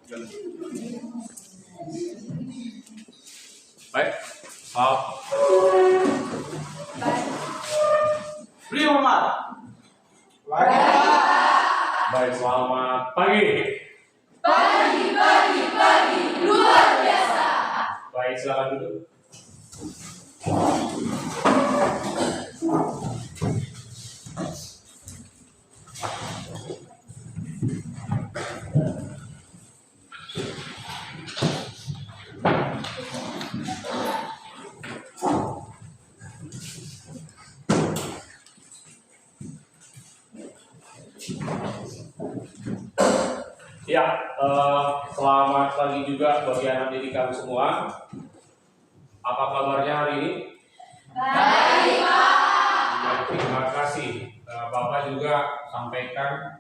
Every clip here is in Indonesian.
Baik, maaf. Beri hormat. Baik, selamat pagi. Pagi, luar biasa. Baik, silakan duduk. Ya, selamat pagi juga bagi anak didik kami semua. Apa kabarnya hari ini? Baik, Pak. Ya, terima kasih. Bapak juga sampaikan,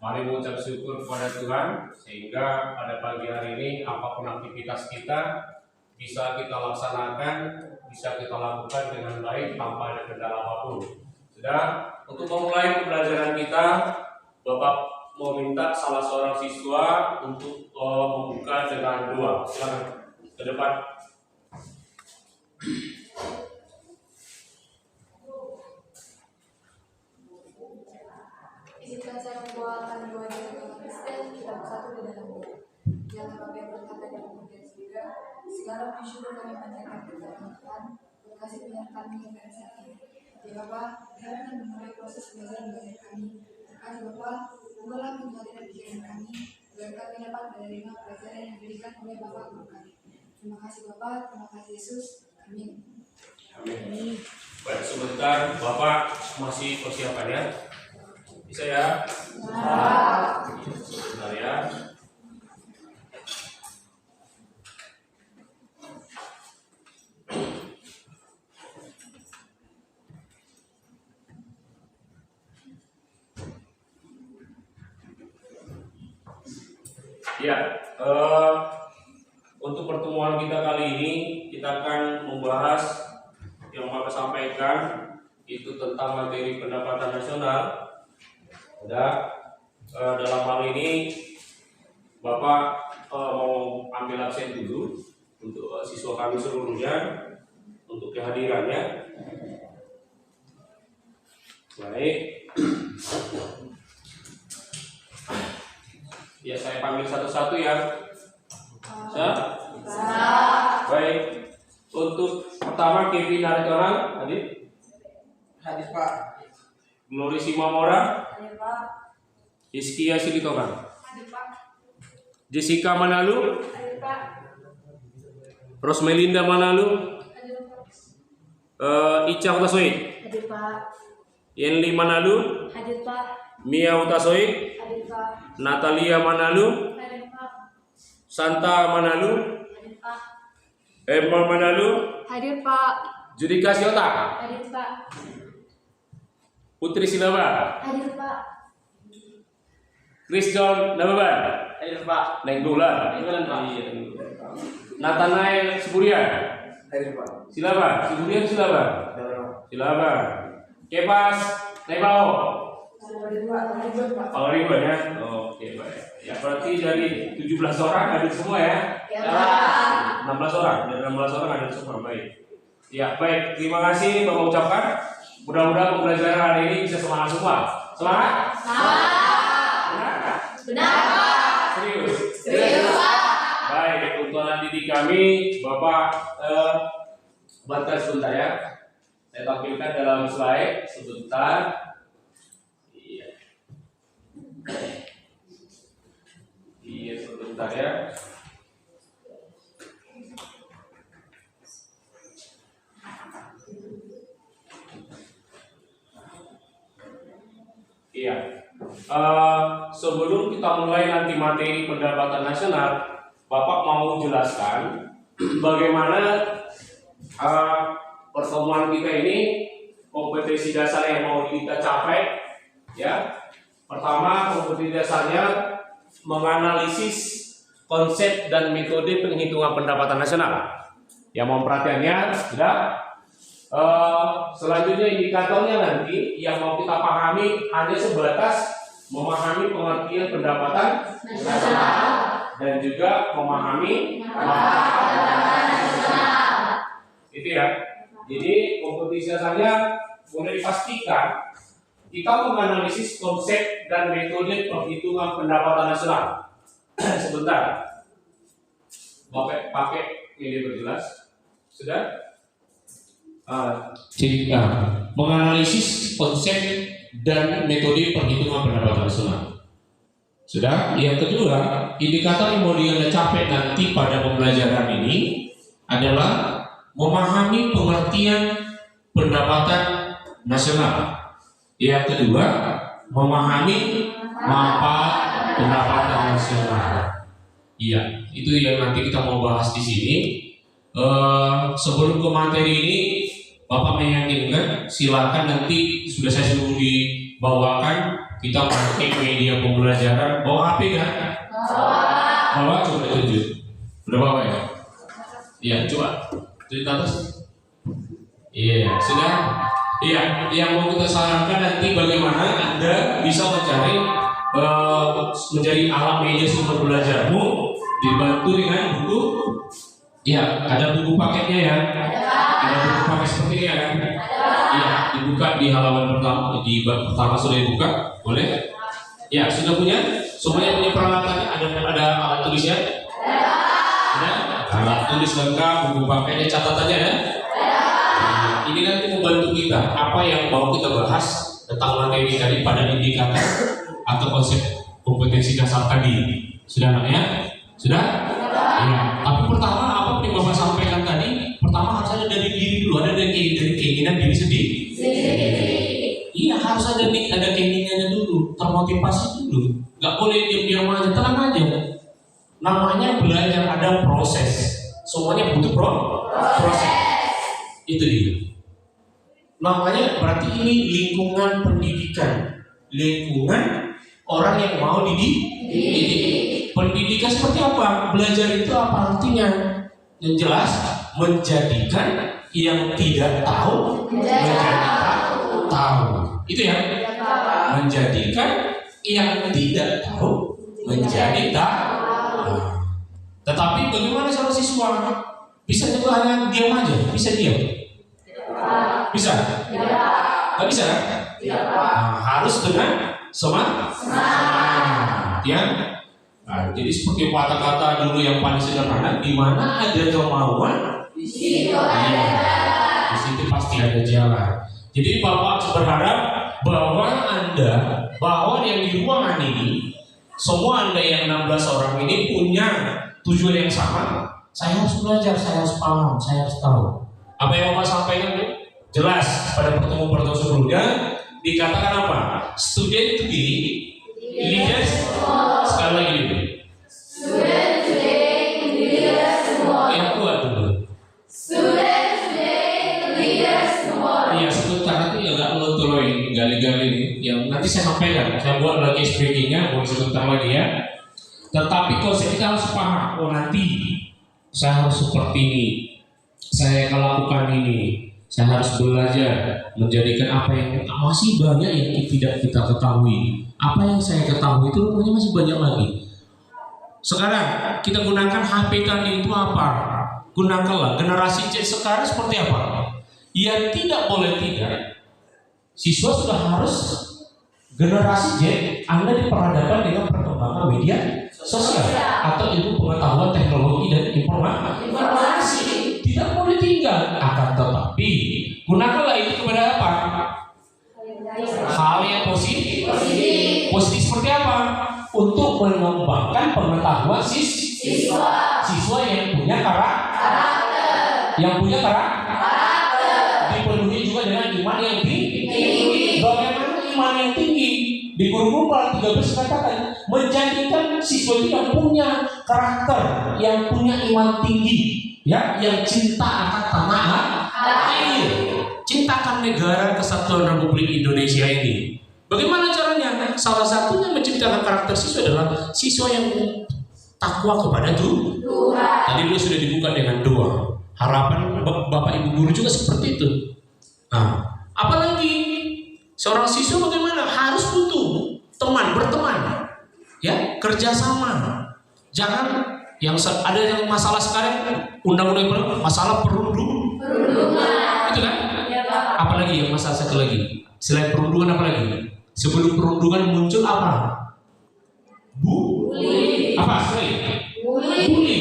mari mengucap syukur kepada Tuhan sehingga pada pagi hari ini apapun aktivitas kita bisa kita laksanakan, bisa kita lakukan dengan baik tanpa ada kendala apapun. Sudah, untuk memulai pembelajaran kita, Bapak mau minta salah seorang siswa untuk membuka dengan doa. Silakan ke depan. Izinkan saya membawakan doa agama Kristen, kita bersatu di dalam doa. Yang Bapa yang berkata di dalam surga, segala puji syukur kami panjatkan kepada Tuhan, berkasih penyertaan kami pada saat ini. Ya Bapa, kami akan memulai proses belajar belajar kami. Terkadang Bapa, ubahlah menjadi pikiran kami, agar kami dapat menerima pelajaran yang diberikan oleh Bapa guru kami. Terima kasih Bapa, terima kasih Yesus. Amin. Amin. Baik, sebentar Bapak masih persiapan ya. Bisa ya? Sebentar ya. Ya, untuk pertemuan kita kali ini kita akan membahas yang Bapak sampaikan itu tentang materi pendapatan nasional. Dalam hal ini Bapak mau ambil absen dulu untuk siswa kami seluruhnya untuk kehadirannya. Baik. Ya, saya panggil satu-satu ya. Baik. Untuk pertama Kevin Aritonang, hadir. Hadir Pak. Glory Simamora, Hadir Pak. Iskia Silitokan, Hadir Pak. Jessica Manalu, Hadir Pak. Rosmelinda Manalu, Hadir Pak. Ica Utasoid, Hadir Pak. Yenli Manalu, Hadir Pak. Mia Utasoid, Hadir Pak. Natalia Manalu, Hadir Pak. Santa Manalu, Hadir Pak. Emma Manalu, Hadir Pak. Judika Siota, Hadir Pak. Putri Silaba, Hadir Pak. Chris John Nababan, Hadir Pak. Nenggolan, Nenggolan, Pak. Nathanael Siburian, Hadir Pak. Silaba, Siburian Silaba, Hadir Pak. Silaba, Kepas Nebao, Hadir Pak. Hadir Pak. Pangaribuan ya. Oke, baik. Ya berarti dari 17 orang hadir semua ya. Ya Pak. 16 orang, dari 16 orang hadir semua. Baik. Ya, baik. Terima kasih Bapak ucapkan. Mudah-mudahan pembelajaran hari ini bisa semangat semua. Semangat? Benar? Benar Pak. Serius? Serius Pak. Baik, untuk anak didik kami, Bapak bantu sebentar ya. Saya tampilkan dalam slide sebentar. Iya. Iya, sebentar ya. Iya. Sebelum kita mulai nanti materi pendapatan nasional, Bapak mau jelaskan bagaimana pertemuan kita ini kompetensi dasar yang mau kita capai. Ya, pertama kompetensi dasarnya menganalisis konsep dan metode penghitungan pendapatan nasional. Yang mau perhatiannya sudah. Selanjutnya indikatornya nanti yang mau kita pahami hanya sebatas memahami pengertian pendapatan nasional dan juga memahami itu ya. Jadi kompetisi saya boleh dipastikan kita menganalisis konsep dan metode perhitungan pendapatan nasional. Sebentar, pakai ini berjelas sudah. Menganalisis konsep dan metode perhitungan pendapatan nasional. Sudah. Yang kedua, indikator yang mau Anda capai nanti pada pembelajaran ini adalah memahami pengertian pendapatan nasional. Yang kedua, memahami manfaat pendapatan nasional. Iya, itu yang nanti kita mau bahas di sini. Sebelum ke materi ini, Bapak meyakinkan, silakan nanti sudah saya suruh dibawakan. Kita pakai media pembelajaran, bawa HP kan? Bawa, coba tunjuk. Udah bawa ya? Iya, coba tunjuk atas. Iya, sudah. Iya, yang mau kita sarankan nanti bagaimana Anda bisa mencari menjadi alat media sumber belajarmu, dibantu dengan buku. Iya, ada buku paketnya ya. Ada buku paket seperti ini ya kan? Iya, dibuka di halaman pertama, di bab pertama sudah dibuka, boleh? Ya, sudah punya? Semuanya punya peralatannya? Ada alat tulisnya? Ada. Alat tulis lengkap, buku paketnya, catatannya ada? Nah, ini nanti membantu kita. Apa yang mau kita bahas tentang materi tadi pada indikator atau konsep kompetensi dasar tadi. Sudah anaknya? Sudah? Ya. Tapi pertama apa yang Bapak sampaikan tadi? Pertama harus ada dari diri dulu, ada dari keinginan diri sendiri. Iya, harus ada keinginannya dulu, termotivasi dulu. Gak boleh diam-diam aja, tenang aja. Namanya belajar, ada proses. Semuanya butuh proses. Itu dia. Namanya berarti ini lingkungan pendidikan, lingkungan orang yang mau dididik. Pendidikan seperti apa? Belajar itu apa artinya? Yang jelas, menjadikan yang tidak tahu menjadi tahu. Itu ya. Menjadikan yang tidak tahu menjadi tahu. Tetapi bagaimana seorang siswa bisa juga hanya diam aja? Bisa diam? Bisa? Tidak bisa? Nah, harus dengan semangat. Ya. Nah, jadi seperti kata-kata dulu yang paling sederhana, di mana ada kemauan, di situ pasti ada jalan. Jadi Bapak berharap bahwa yang di ruangan ini, semua Anda yang 16 orang ini punya tujuan yang sama. Saya harus belajar, saya harus paham, saya harus tahu. Apa yang Bapak sampaikan itu jelas pada pertemuan sebelumnya. Dikatakan apa? Student to be leaders. Sekali lagi dulu. Student today, leaders tomorrow. Yang kuat dulu. Student today, leaders tomorrow. Iya, sebentar nanti agak melotoloin gali-gali ini. Yang nanti saya sampaikan. Saya buat lagi speakingnya, boleh sebentar lagi ya. Tetapi konsep kita harus paham. Oh nanti saya harus seperti ini. Saya akan lakukan ini. Saya harus belajar menjadikan apa yang masih banyak yang tidak kita ketahui. Apa yang saya ketahui itu rupanya masih banyak lagi. Sekarang kita gunakan HP tadi itu apa? Gunakanlah generasi Z sekarang seperti apa? Ya tidak boleh tidak. Siswa sudah harus generasi Z. Anda diperhadapkan dengan perkembangan media sosial atau ilmu pengetahuan teknologi dan informasi. Tidak boleh tinggal. Akan tetapi gunakanlah itu kepada apa? Hal yang positif. Positif seperti apa? Untuk mengembangkan pengetahuan siswa yang punya karakter. Yang punya karakter. Dipenuhi juga dengan iman yang tinggi. Bagaimana iman yang tinggi? Di guru Pasal 13 katakan menjadikan siswa itu yang punya karakter, yang punya iman tinggi, ya, yang cinta akan tanah air, cintakan negara kesatuan Republik Indonesia ini. Bagaimana caranya? Salah satunya menciptakan karakter siswa adalah siswa yang takwa kepada Tuhan. Tadi dulu sudah dibuka dengan doa. Harapan Bapak Ibu guru juga seperti itu. Nah, apalagi seorang siswa bagaimana? Harus butuh teman, berteman, ya, kerjasama. Jangan ada yang masalah sekarang undang-undang masalah perundungan. Itu kan? Ya, Pak. Apalagi yang masalah satu lagi selain perundungan, apa lagi? Sebelum perundungan muncul apa? Bully. Apa? Sorry. Bully.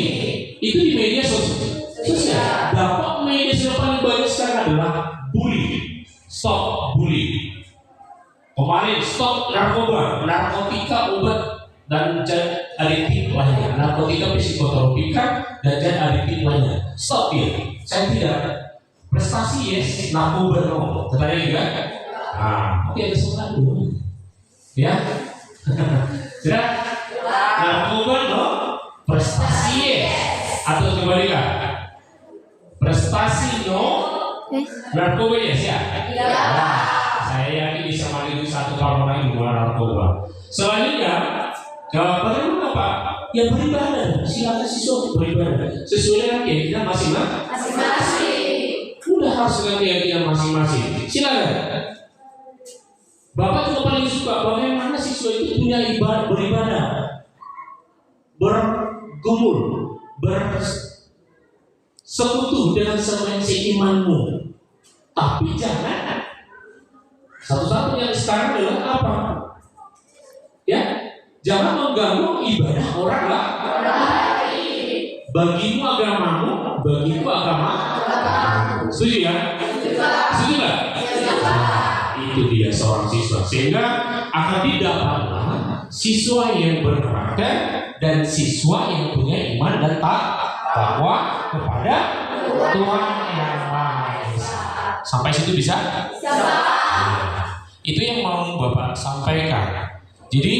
Itu di media sosial. Dampak media sosial paling banyak sekarang adalah bully. Stop bully. Kemarin stop narkoba, narkotika, obat dan zat adiktif lainnya, narkotika, psikotropika dan zat adiktif lainnya. Stop ya. Saya tidak. Prestasi yes, narkoba no. Katanya juga. Oke, ada sesuatu dulu. Ya. Sudah? Narkoba no. Prestasi yes. Atau kebalikan. Prestasi no. Narkoba yes ya. Saya yakin bisa maju satu tahun lagi bukan narkoba. Selanjutnya, bagaimana Pak? Ya beribadah. Silakan siswa beribadah sesuai dengan keyakinan masing-masing. Udah harus dengan keyakinan masing-masing. Silakan. Bapak juga paling suka bagaimana siswa itu punya beribadah, bergumul, bersekutu dengan seimanmu. Tapi jangan satu-satunya sekarang adalah apa? Ya, jangan mengganggu ibadah orang lain. Bagimu agamamu, bagiku agama. Setuju ya? Setuju nggak? Itu dia seorang siswa. Sehingga akan didapatlah siswa yang berkarakter dan siswa yang punya iman dan takwa kepada Tuhan yang Maha Esa. Sampai situ bisa? Itu yang mau Bapak sampaikan. Jadi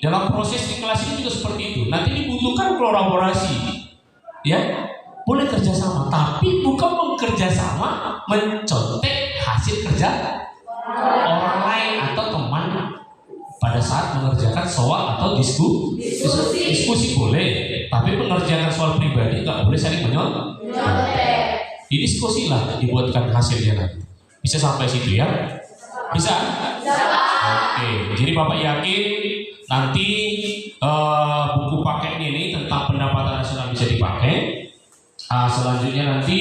dalam proses di kelas ini juga seperti itu. Nanti dibutuhkan kolaborasi, ya, boleh kerjasama, tapi bukan bekerjasama mencontek hasil kerja orang lain atau teman pada saat mengerjakan soal atau diskusi boleh, tapi mengerjakan soal pribadi nggak boleh saling menyontek. Diskusi lah dibuatkan hasilnya nanti. Bisa sampai situ ya? Bisa? Oke, jadi Bapak yakin nanti buku paketnya ini tentang pendapatan nasional bisa dipakai. Selanjutnya nanti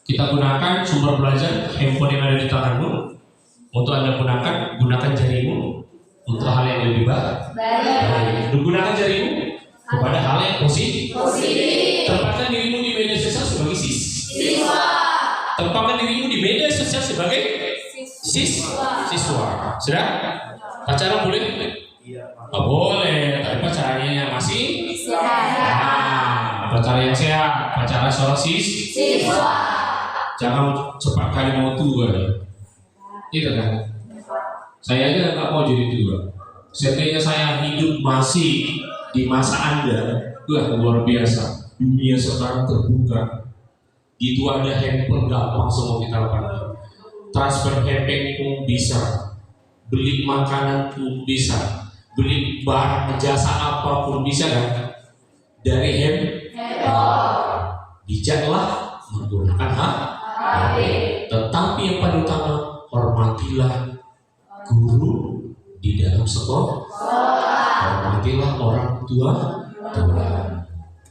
kita gunakan sumber belajar handphone yang ada di tanganmu. Untuk Anda gunakan jarimu untuk hal yang lebih baik. Gunakan jarimu kepada hal yang positif. Tempatkan dirimu di media sosial sebagai siswa. Tempatkan dirimu di media sosial sebagai siswa. Sudah? Pacaran boleh? Nggak boleh. Tapi pacarannya masih sehat. Pacaran yang sehat. Pacaran seorang siswa. Jangan cepat kali mau tua. Iya kan? Saya aja nggak mau jadi tua. Seandainya saya hidup masih di masa Anda, luar biasa. Dunia sekarang terbuka. Itu ada handphone gampang semua kita lakukan. Transfer handphone pun bisa, beli makanan pun bisa, beli barang jasa apapun bisa kan? Dari handphone. Bijaklah menggunakan HP. Tetapi yang paling utama, hormatilah guru di dalam sekolah. Hormatilah orang tua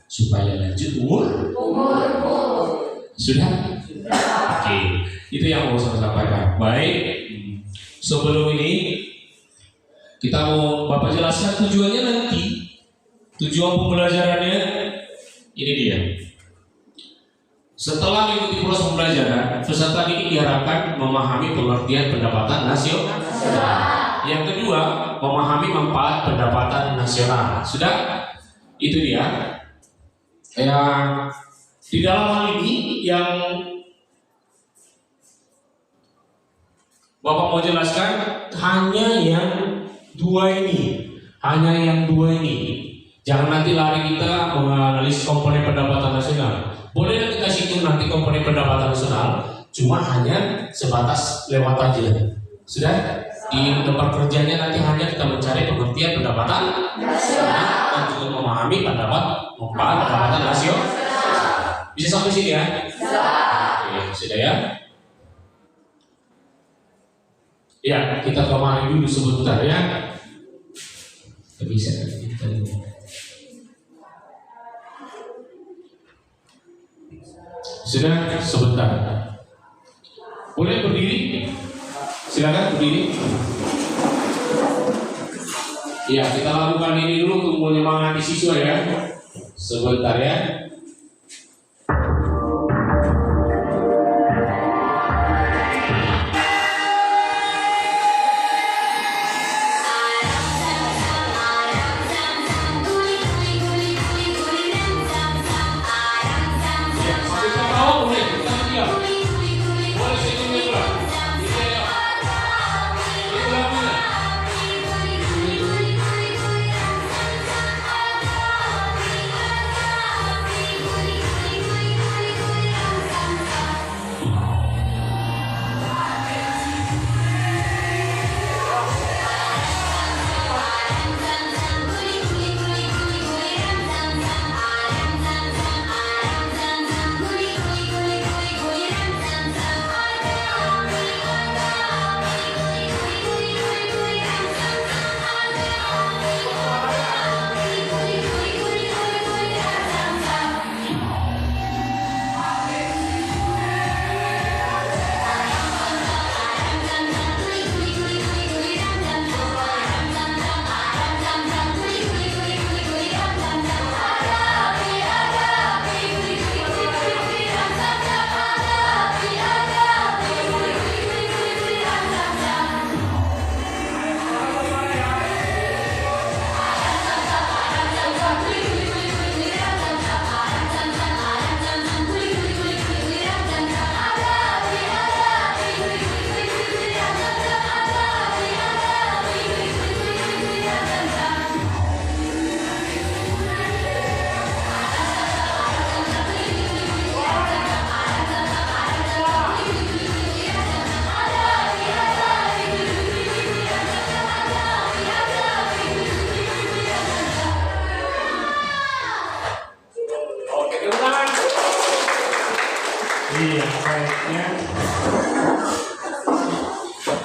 supaya lanjut umurmu. Sudah? Oke. Itu yang mau saya sampaikan. Baik. Sebelum ini kita mau Bapak jelaskan tujuannya nanti. Tujuan pembelajarannya ini dia. Setelah mengikuti proses pembelajaran, peserta didik diharapkan memahami pengertian pendapatan nasional. Yang kedua, memahami manfaat pendapatan nasional. Sudah? Itu dia. Yang di dalam hal ini yang Bapak mau jelaskan hanya yang dua ini. Jangan nanti lari kita menganalisis komponen pendapatan nasional. Boleh kita situ nanti komponen pendapatan nasional, cuma hanya sebatas lewat aja. Sudah? Di tempat kerjanya nanti hanya kita mencari pengertian pendapatan nasional dan juga memahami pendapatan nasional. Bisa sampai sini ya? Oke, sudah ya? Ya, kita kemari dulu sebentar ya. Bisa. Sudah, sebentar. Boleh berdiri? Silakan berdiri. Ya, kita lakukan ini dulu untuk menyemangati siswa ya. Sebentar ya. Iya, baiknya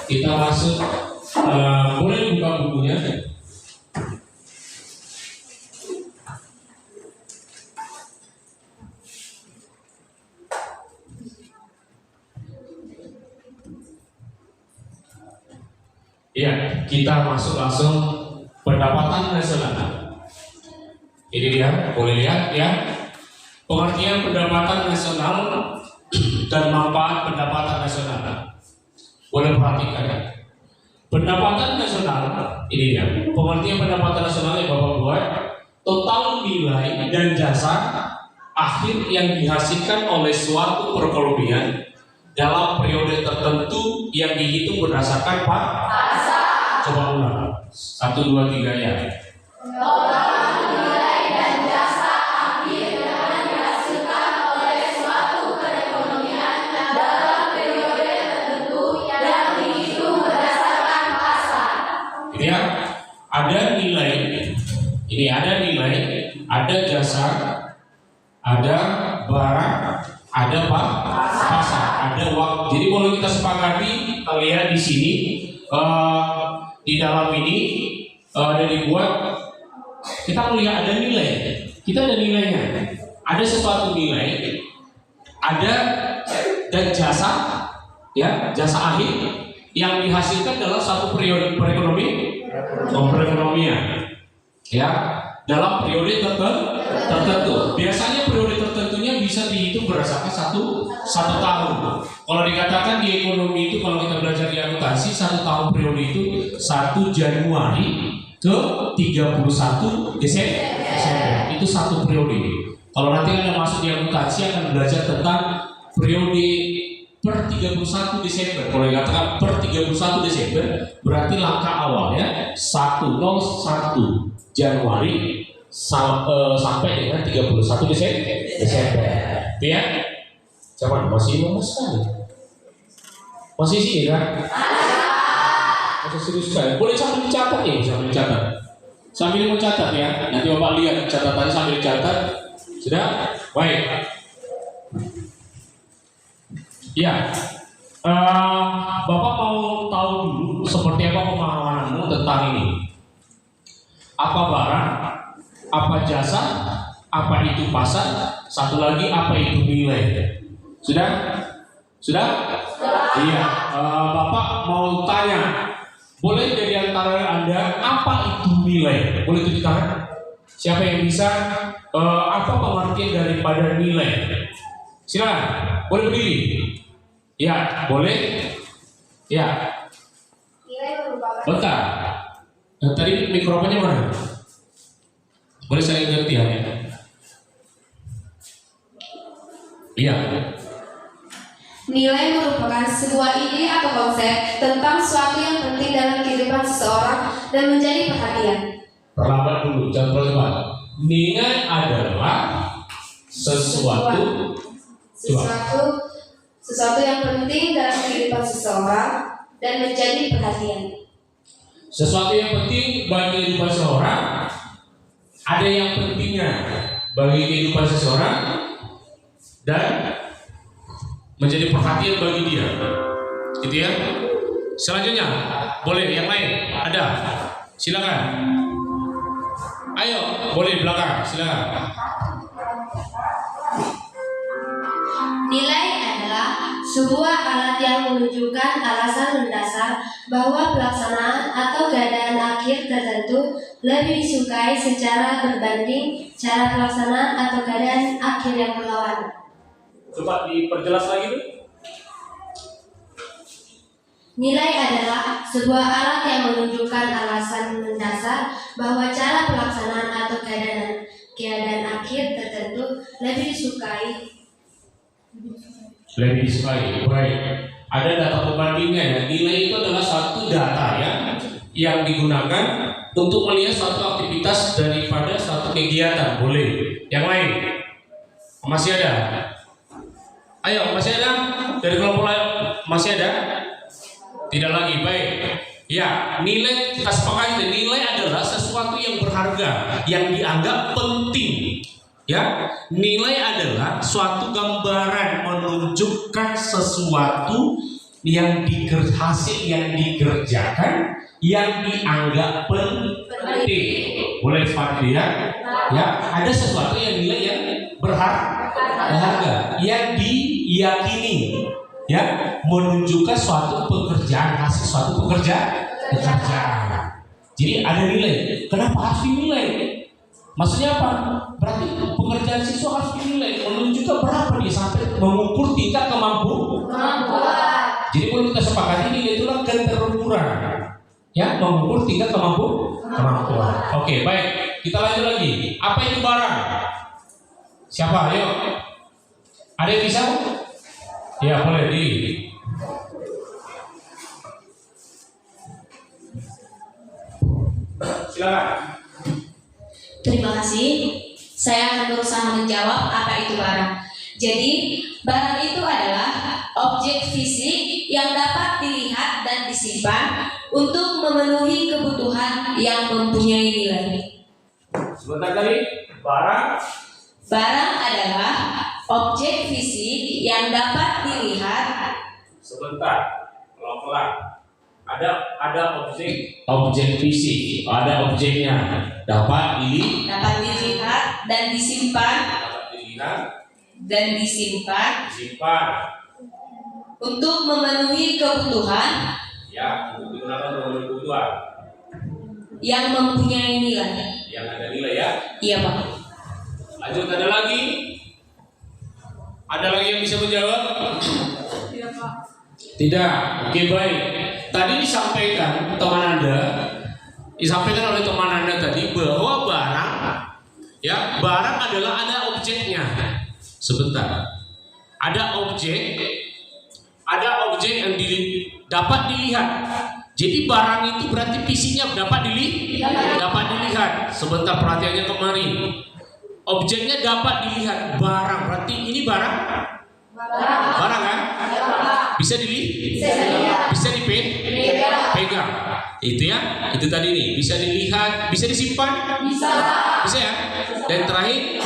kita masuk. Boleh buka bukunya? Iya, kita masuk langsung pendapatan nasional. Ini dia, boleh lihat ya. Pengertian pendapatan nasional dan manfaat pendapatan nasional. Boleh perhatikan ya. Pendapatan nasional, ini dia. Pengertian pendapatan nasional yang Bapak buat, total nilai dan jasa akhir yang dihasilkan oleh suatu perekonomian dalam periode tertentu yang dihitung berdasarkan pasar. Coba ulang. 1, 2, 3 ya. Total nilai dan jasa akhir yang dihasilkan oleh suatu perekonomian dalam periode tertentu yang dihitung berdasarkan pasar. Ini ya, ada nilai, ini ada nilai, ada jasa, ada barang, ada pasar, ada waktu. Jadi kalau kita sepakati, kita lihat di sini di dalam ini ada dibuat, kita melihat ada nilai, kita ada nilainya, ada sesuatu nilai, ada dan jasa, ya jasa akhir yang dihasilkan dalam satu periode perekonomian, ya dalam periode tertentu. Biasanya periode tertentunya bisa dihitung berdasarkan satu tahun. Kalau dikatakan di ekonomi itu, kalau kita belajar di akuntansi, 1 tahun periode itu 1 Januari ke 31 Desember. Itu 1 periode. Kalau nanti Anda masuk di akuntansi akan belajar tentang periode per 31 Desember. Kalau dikatakan per 31 Desember berarti langkah awalnya 101 Januari sampai dengan 31 Desember. Ya? Cuman masih lemes sekali. Masih sih kan? Masih serius sekali. Boleh sambil dicatat ya, sambil dicatat. Sambil mencatat ya. Nanti Bapak lihat catatannya sambil dicatat. Sudah? Baik. Ya. Bapak mau tahu dulu seperti apa pemahamanmu tentang ini. apa barang, apa jasa, apa itu pasar, satu lagi apa itu nilai. Sudah? Sudah? Iya. Bapak mau tanya, boleh dari antara Anda apa itu nilai? Boleh tunjuk tangan? Siapa yang bisa? Apa pengertian daripada nilai? Silakan. Boleh berdiri? Ya, boleh. Ya. Nilai merupakan Bentar. Tadi mikrofonnya mana? Boleh saya ganti ya? Iya. Nilai merupakan sebuah ide atau konsep tentang sesuatu yang penting dalam kehidupan seseorang dan menjadi perhatian. Perlambat dulu, jangan terlalu. Nilai adalah sesuatu yang penting dalam kehidupan seseorang dan menjadi perhatian. Sesuatu yang penting bagi kehidupan seseorang. Ada yang pentingnya bagi kehidupan seseorang dan menjadi perhatian bagi dia, gitu ya. Selanjutnya, boleh yang lain ada, silakan. Ayo, boleh belakang, silakan. Nilai adalah sebuah alat yang menunjukkan alasan mendasar bahwa pelaksanaan atau keadaan akhir tertentu lebih disukai secara berbanding cara pelaksanaan atau keadaan akhir yang berlawanan. Coba diperjelas lagi tuh. Nilai adalah sebuah alat yang menunjukkan alasan mendasar bahwa cara pelaksanaan atau keadaan akhir tertentu lebih disukai. Baik. Ada data pembandingnya ya. Nilai itu adalah satu data ya yang digunakan untuk melihat suatu aktivitas daripada suatu kegiatan. Boleh. Yang lain masih ada? Ayo, masih ada? Dari kelompok lain masih ada? Tidak lagi. Baik. Ya, nilai kita sepakati. Nilai adalah sesuatu yang berharga, yang dianggap penting. Ya, nilai adalah suatu gambaran menunjukkan sesuatu yang hasil yang dikerjakan yang dianggap penting. Boleh seperti ya? Ya, ada sesuatu yang nilai yang berharga, yang diyakini, ya, menunjukkan suatu pekerjaan, hasil suatu pekerjaan. Jadi ada nilai. Kenapa harus dinilai? Maksudnya apa? Berarti pekerjaan siswa harus dinilai, menunjukkan berapa dia sampai mengukur tingkat kemampuan. Jadi kalau kita sepakati nilai itu adalah keterukuran, ya, mengukur tingkat kemampuan. Oke, baik. Kita lanjut lagi. Apa itu barang? Siapa? Ayo. Ada yang bisa? Ya, boleh di. Silakan. Terima kasih. Saya akan berusaha menjawab apa itu barang. Jadi, barang itu adalah objek fisik yang dapat dilihat dan disimpan untuk memenuhi kebutuhan yang mempunyai nilai. Sebentar tadi, barang. Barang adalah objek fisik yang dapat dilihat. Sebentar, pelan-pelan. Ada objek fisik, ada objeknya, dapat dilihat dan disimpan untuk memenuhi kebutuhan ya, untuk digunakan untuk memenuhi kebutuhan yang mempunyai nilai. Yang ada nilai ya. Iya, Pak. Lanjut, ada lagi? Ada lagi yang bisa menjawab? Tidak, Pak. Tidak. Oke, baik. Tadi disampaikan oleh teman Anda tadi bahwa barang adalah ada objeknya. Sebentar. Ada objek yang dapat dilihat. Jadi barang itu berarti fisiknya dapat dilihat. Sebentar, perhatiannya kemari. Objeknya dapat dilihat. Barang berarti ini barang kan? Bisa dilihat, bisa dipegang. Itu ya, itu tadi nih. Bisa dilihat, bisa disimpan, bisa ya. Dan terakhir,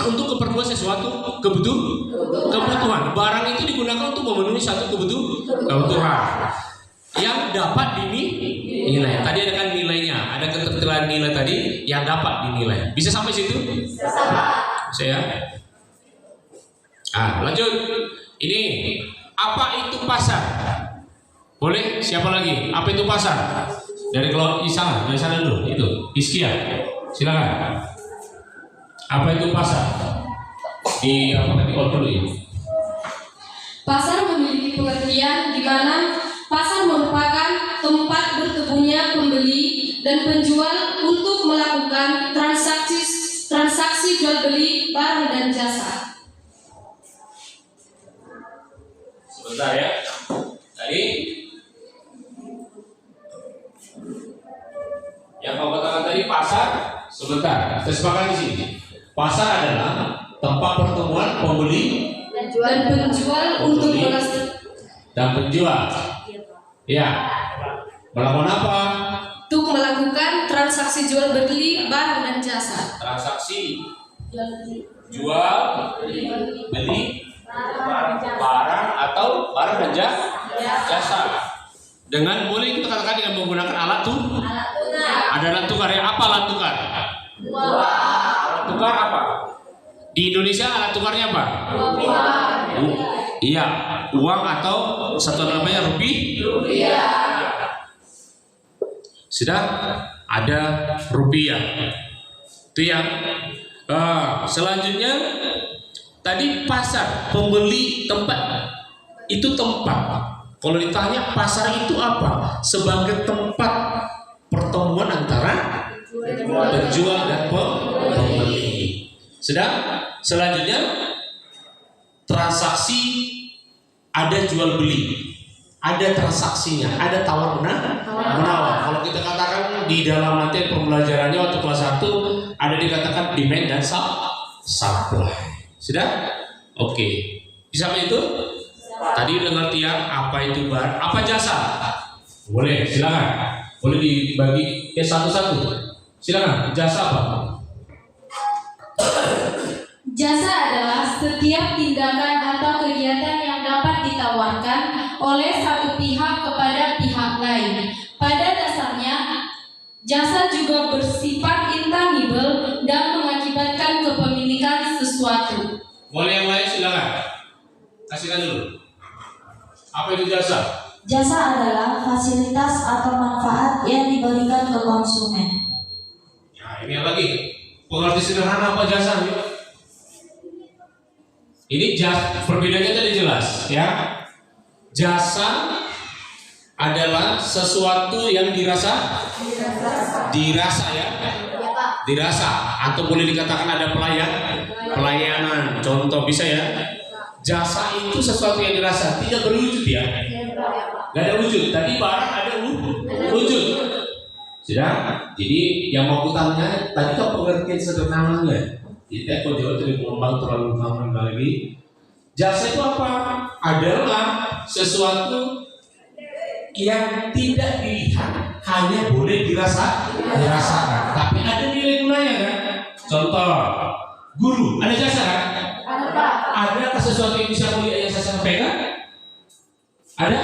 untuk keperluan sesuatu kebutuhan. Barang itu digunakan untuk memenuhi satu kebutuhan yang dapat Nilai. Tadi ada kan nilainya, ada ketertilan nilai tadi yang dapat dinilai. Bisa sampai situ? Bisa ya. Lanjut. Ini apa itu pasar? Boleh? Siapa lagi? Apa itu pasar? Dari kalau dari sana dulu. Itu Iskia. Silakan. Apa itu pasar? Di dulu ini. Pasar memiliki pengertian di mana pasar merupakan tempat bertemunya pembeli dan penjual untuk melakukan transaksi jual beli barang dan jasa. Sebentar ya. Tadi yang kau katakan tadi pasar. Sebentar. Kita sepakat di sini. Pasar adalah tempat pertemuan pembeli Dan penjual untuk dan penjual. Ya. Melakukan apa? untuk melakukan transaksi jual beli barang dan jasa. Transaksi jual beli barang atau barang dan jasa. Dengan boleh kita katakan dengan menggunakan alat ada alat tukar ya. Apa alat tukar? Alat tukar apa? Di Indonesia alat tukarnya apa? Iya, uang atau satu namanya rupiah. Sudah ada rupiah. Itu yang selanjutnya tadi pasar, pembeli tempat. Itu tempat. Kalau ditanya pasar itu apa? Sebagai tempat pertemuan antara penjual dan pembeli. Sudah? Selanjutnya transaksi, ada jual beli, ada transaksinya, ada tawar menawar. Kalau kita katakan di dalam materi pembelajarannya waktu kelas 1 ada dikatakan demand dan supply. Sudah? Oke. Bisa itu? Tadi udah ngerti ya apa itu barang, apa jasa? Boleh, silakan. Boleh dibagi satu-satu. Silakan. Jasa apa? Jasa adalah setiap tindakan atau kegiatan yang dapat ditawarkan oleh satu pihak kepada pihak lain. Pada dasarnya, jasa juga bersifat intangible dan mengakibatkan kepemilikan sesuatu. Boleh yang lain silakan. Kasihkan dulu. Apa itu jasa? Jasa adalah fasilitas atau manfaat yang diberikan ke konsumen. Ya, ini lagi. Pengerti sederhana apa jasa? Ini perbedaannya tadi jelas ya. Jasa adalah sesuatu yang dirasa ya. Dirasa atau boleh dikatakan ada pelayanan. Contoh bisa ya. Jasa itu sesuatu yang dirasa, tidak berwujud ya. Gak ada wujud. Tadi barang ada wujud. Sudah? Jadi yang mau kutanya tadi kan pengertian sederhananya. Jadi aku jauh dari pengembang terlalu lama lagi. Jasa itu apa? Adalah sesuatu yang tidak dilihat, hanya boleh dirasakan. Tapi ada nilai gunanya kan? Contoh, guru, ada jasa kan? Ada sesuatu yang bisa mulia yang saya sampaikan? Ada?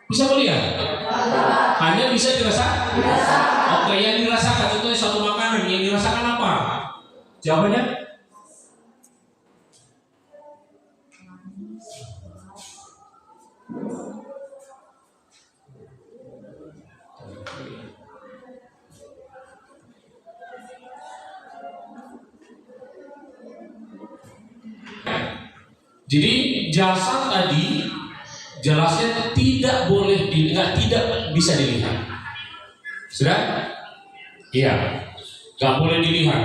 Bisa mulia? Hanya bisa dirasakan? Oke, yang dirasakan contohnya suatu makanan, yang dirasakan apa? Jawabannya? Jadi jasa tadi jelasnya tidak boleh dilihat, tidak bisa dilihat. Sudah? Iya, nggak boleh dilihat,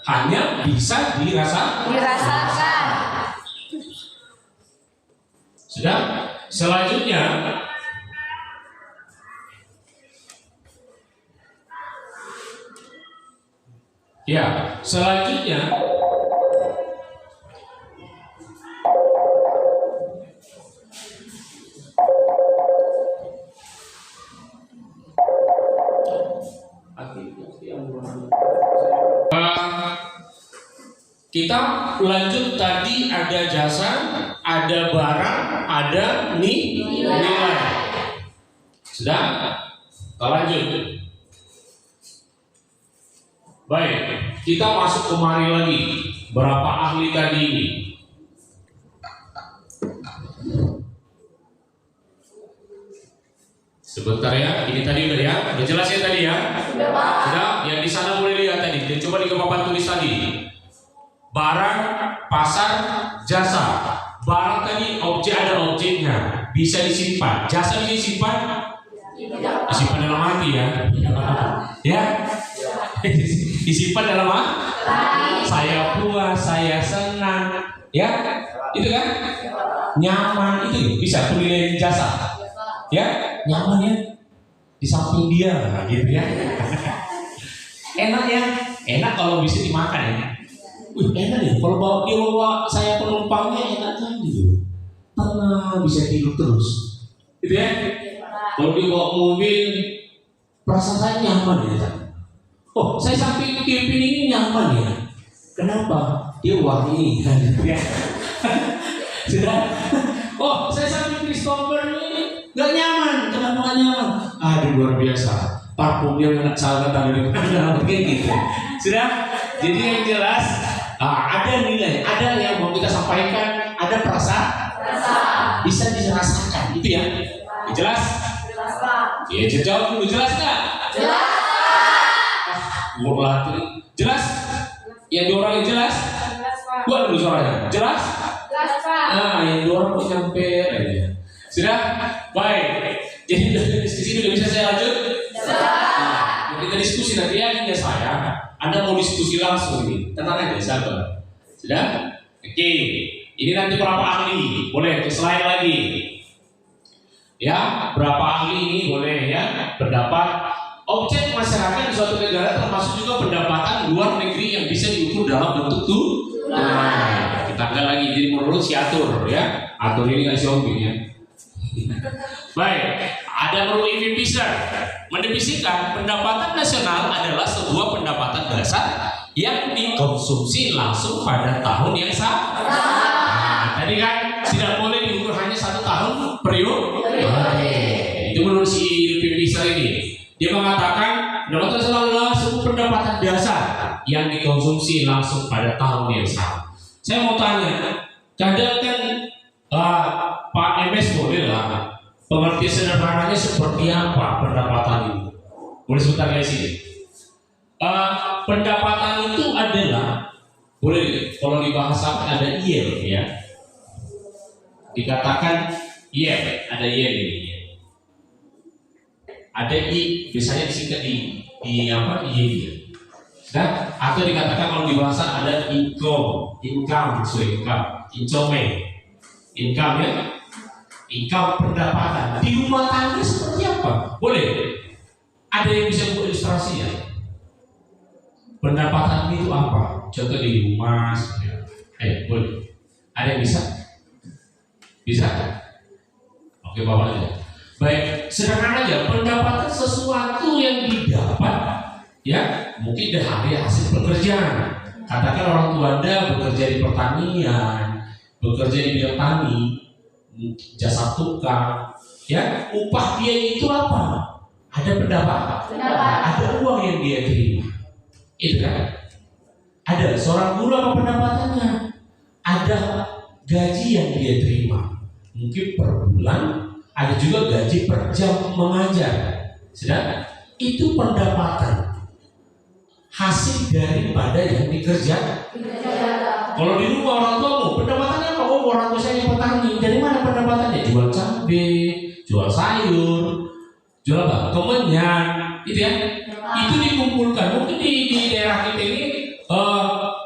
hanya bisa dirasakan. Sudah? Selanjutnya ya, selanjutnya kita lanjut. Tadi ada jasa, ada barang, ada nilai. Sudah? Kita lanjut. Baik, kita masuk kemari lagi. Berapa ahli tadi ini? Sebentar ya, ini tadi udah ya, udah jelas ya tadi ya? Sudah, yang di sana boleh lihat tadi. Dan coba di papan tulis tadi. Barang, pasar, jasa. Barang tadi objek ada objeknya, bisa disimpan. Jasa bisa disimpan? Disimpan dalam hati ya. Ya? Disimpan dalam hati. Saya puas, saya senang. Ya? Itu kan? Nyaman itu bisa penilaian jasa. Ya, nyaman ya di samping dia, gitu ya. Enak ya, enak kalau bisa dimakan ya. Enak ya, kalau dia bawa saya penumpangnya enak kan gitu. Tenang, bisa tidur terus, gitu ya. Kalau dia bawa mobil, perasaan saya nyaman ya. Oh, saya samping Kevin ini nyaman ya. Kenapa? Dia wangi, gitu ya. Sudah. Oh, saya samping Christopher ini nggak nyaman, kenapa nggak nyaman? Aduh luar biasa, parfumnya enak sangat dari mana, gitu. Sudah, jadi yang jelas ada nilai, ada yang mau kita sampaikan, ada perasaan, bisa dirasakan, itu ya. Jelas? Ya jawab dulu, jelas nggak? Jelas. Jelas? Yang dua orang yang jelas? Buat dulu suaranya, jelas? Jelas Pak. Nah, yang dua orang kok nyampe aja. Sudah? Baik. Jadi dari sini udah bisa saya lanjut? Nah, kita diskusi nanti ya hingga saya. Anda mau diskusi langsung ini. Tenang aja, sabar. Sudah? Oke. Ini nanti berapa ahli? Boleh ke slide lagi. Ya, berapa ahli ini boleh ya berdapat objek masyarakat di suatu negara termasuk juga pendapatan luar negeri yang bisa diukur dalam bentuk tunai. Kita angkat lagi jadi menurut si atur ya. Atur ini nggak siombing ya. Baik, ada menurut Irving Fisher mendefinisikan pendapatan nasional adalah sebuah pendapatan dasar yang dikonsumsi langsung pada tahun yang sama. Nah, tadi kan tidak boleh diukur hanya 1 tahun periode. Itu menurut si Irving Fisher ini. Dia mengatakan pendapatan nasional adalah sebuah pendapatan dasar yang dikonsumsi langsung pada tahun yang sama. Saya mau tanya, kadang kan Pak MS boleh lah pengertian sederhananya seperti apa pendapatan itu? Boleh sebentar guys ini. Pendapatan itu adalah boleh kalau di bahasa ada yield ya. Dikatakan yield, ada yield ini. Ada i biasanya disingkat di apa yield. Nah, atau dikatakan kalau di bahasa ada income ya. Income pendapatan di rumah tangga seperti apa? Boleh? Ada yang bisa buat ilustrasi ya? Pendapatan itu apa? Contoh di rumah, boleh? Ada yang bisa? Bisa? Oke, bawa aja. Baik, sederhana aja. Pendapatan sesuatu yang didapat, ya mungkin dari hasil pekerjaan. Katakan orang tua Anda bekerja di pertanian, bekerja di bidang tani, jasa tukang, ya upah dia itu apa? Ada pendapatan, ada uang yang dia terima, itu kan? Ada seorang guru apa pendapatannya? Ada gaji yang dia terima, mungkin per bulan, ada juga gaji per jam mengajar, sedang itu pendapatan hasil daripada yang dikerjakan. Kalau di rumah orang tuamu pendapatannya apa? Oh, orang tua saya petani. Dari mana pendapatannya? Jual cabai, jual sayur, jual apa? Kemenyan, gitu ya. Itu dikumpulkan. Mungkin di daerah kita ini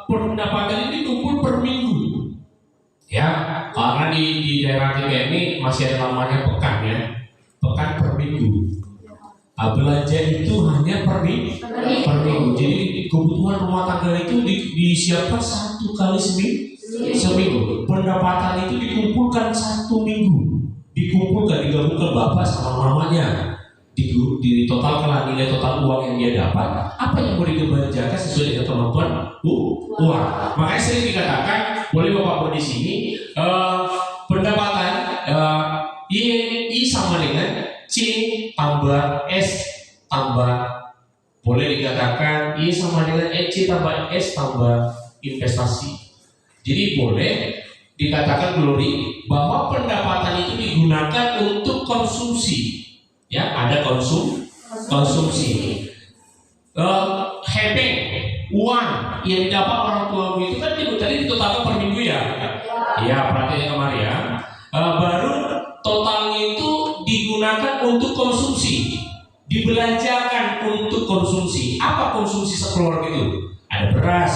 pendapatan ini dikumpul per minggu. Ya, karena di daerah kita ini masih ada namanya pekan ya. Pekan per minggu. Belanja itu hanya per minggu. Jadi kebutuhan rumah tangga itu disiapkan 1 kali seminggu. Pendapatan itu dikumpulkan 1 minggu. Digabungkan bapak sama mamanya. Di totalkan nilai total uang yang dia dapat. Apa yang boleh dibelanjakan sesuai dengan kemampuan uang. Makanya sering dikatakan, boleh bapak buat di sini pendapatan I sama dengan C tambah S tambah, boleh dikatakan I sama dengan EC tambah S tambah investasi. Jadi boleh dikatakan Glory bahwa pendapatan itu digunakan untuk konsumsi. Ya, ada konsumsi. Having uang yang didapat orang tua itu kan tadi ditotalkan per minggu ya. Ya, perhatian kemarin ya. Baru totalnya itu digunakan untuk konsumsi, dibelanjakan untuk konsumsi. Apa konsumsi sekeluarga itu? Ada beras,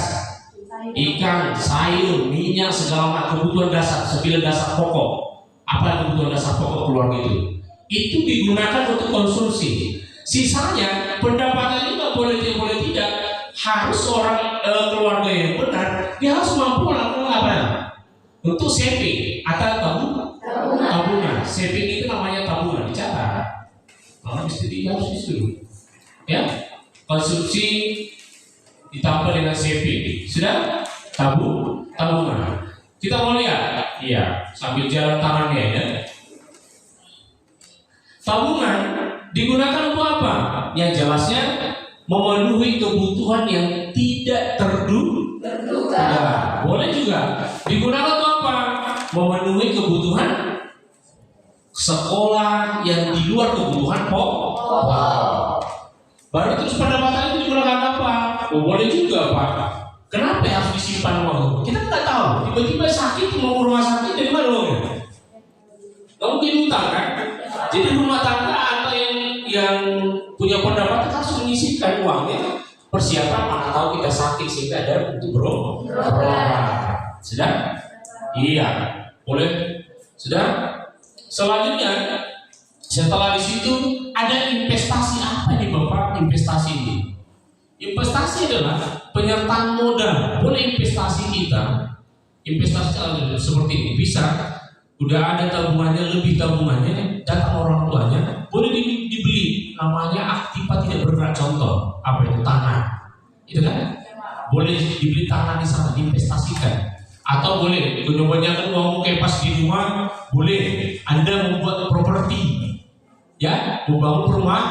ikan, sayur, minyak, segala macam kebutuhan dasar, 9 dasar pokok. Apa kebutuhan dasar pokok keluarga itu? Itu digunakan untuk konsumsi. Sisanya pendapatan itu nggak boleh tidak, harus orang keluarga yang benar, dia harus mampu melakukan apa? Untuk saving atau tabungan. Saving itu namanya tabungan, dicatat. Mesti harus disuruh. Ya, konsumsi ditambah dengan saving. Sudah? Tabungan. Kita mau lihat, iya, sambil jalan tangannya ya. Tabungan digunakan untuk apa? Yang jelasnya memenuhi kebutuhan yang tidak terduga. Boleh juga digunakan untuk apa? Memenuhi kebutuhan sekolah yang di luar kebutuhan pokok. Baru terus pendapatan itu digunakan apa? Boleh juga Pak. Kenapa harus disimpan uang? Kita nggak tahu. Tiba-tiba sakit mau ke rumah sakit dari mana uangnya? Nggak mungkin utang kan? Jadi rumah tangga atau yang punya pendapatan harus menyisihkan uangnya. Persiapan mana tahu kita sakit sehingga ada untuk berobat. Sudah? Iya. Boleh? Sudah? Selanjutnya, setelah di situ ada investasi. Apa nih Bapak investasi ini? Investasi adalah penyertaan modal. Boleh investasi kita, investasi seperti ini bisa. Udah ada tabungannya, lebih tabungannya, datang orang tuanya, boleh dibeli. Namanya aktiva tidak bergerak. Contoh, apa itu? Tanah. Itu kan? Boleh dibeli tanah di sana, diinvestasikan. Atau boleh, kebanyakan uang kayak pas di rumah, boleh Anda membuat properti, ya, membangun perumahan.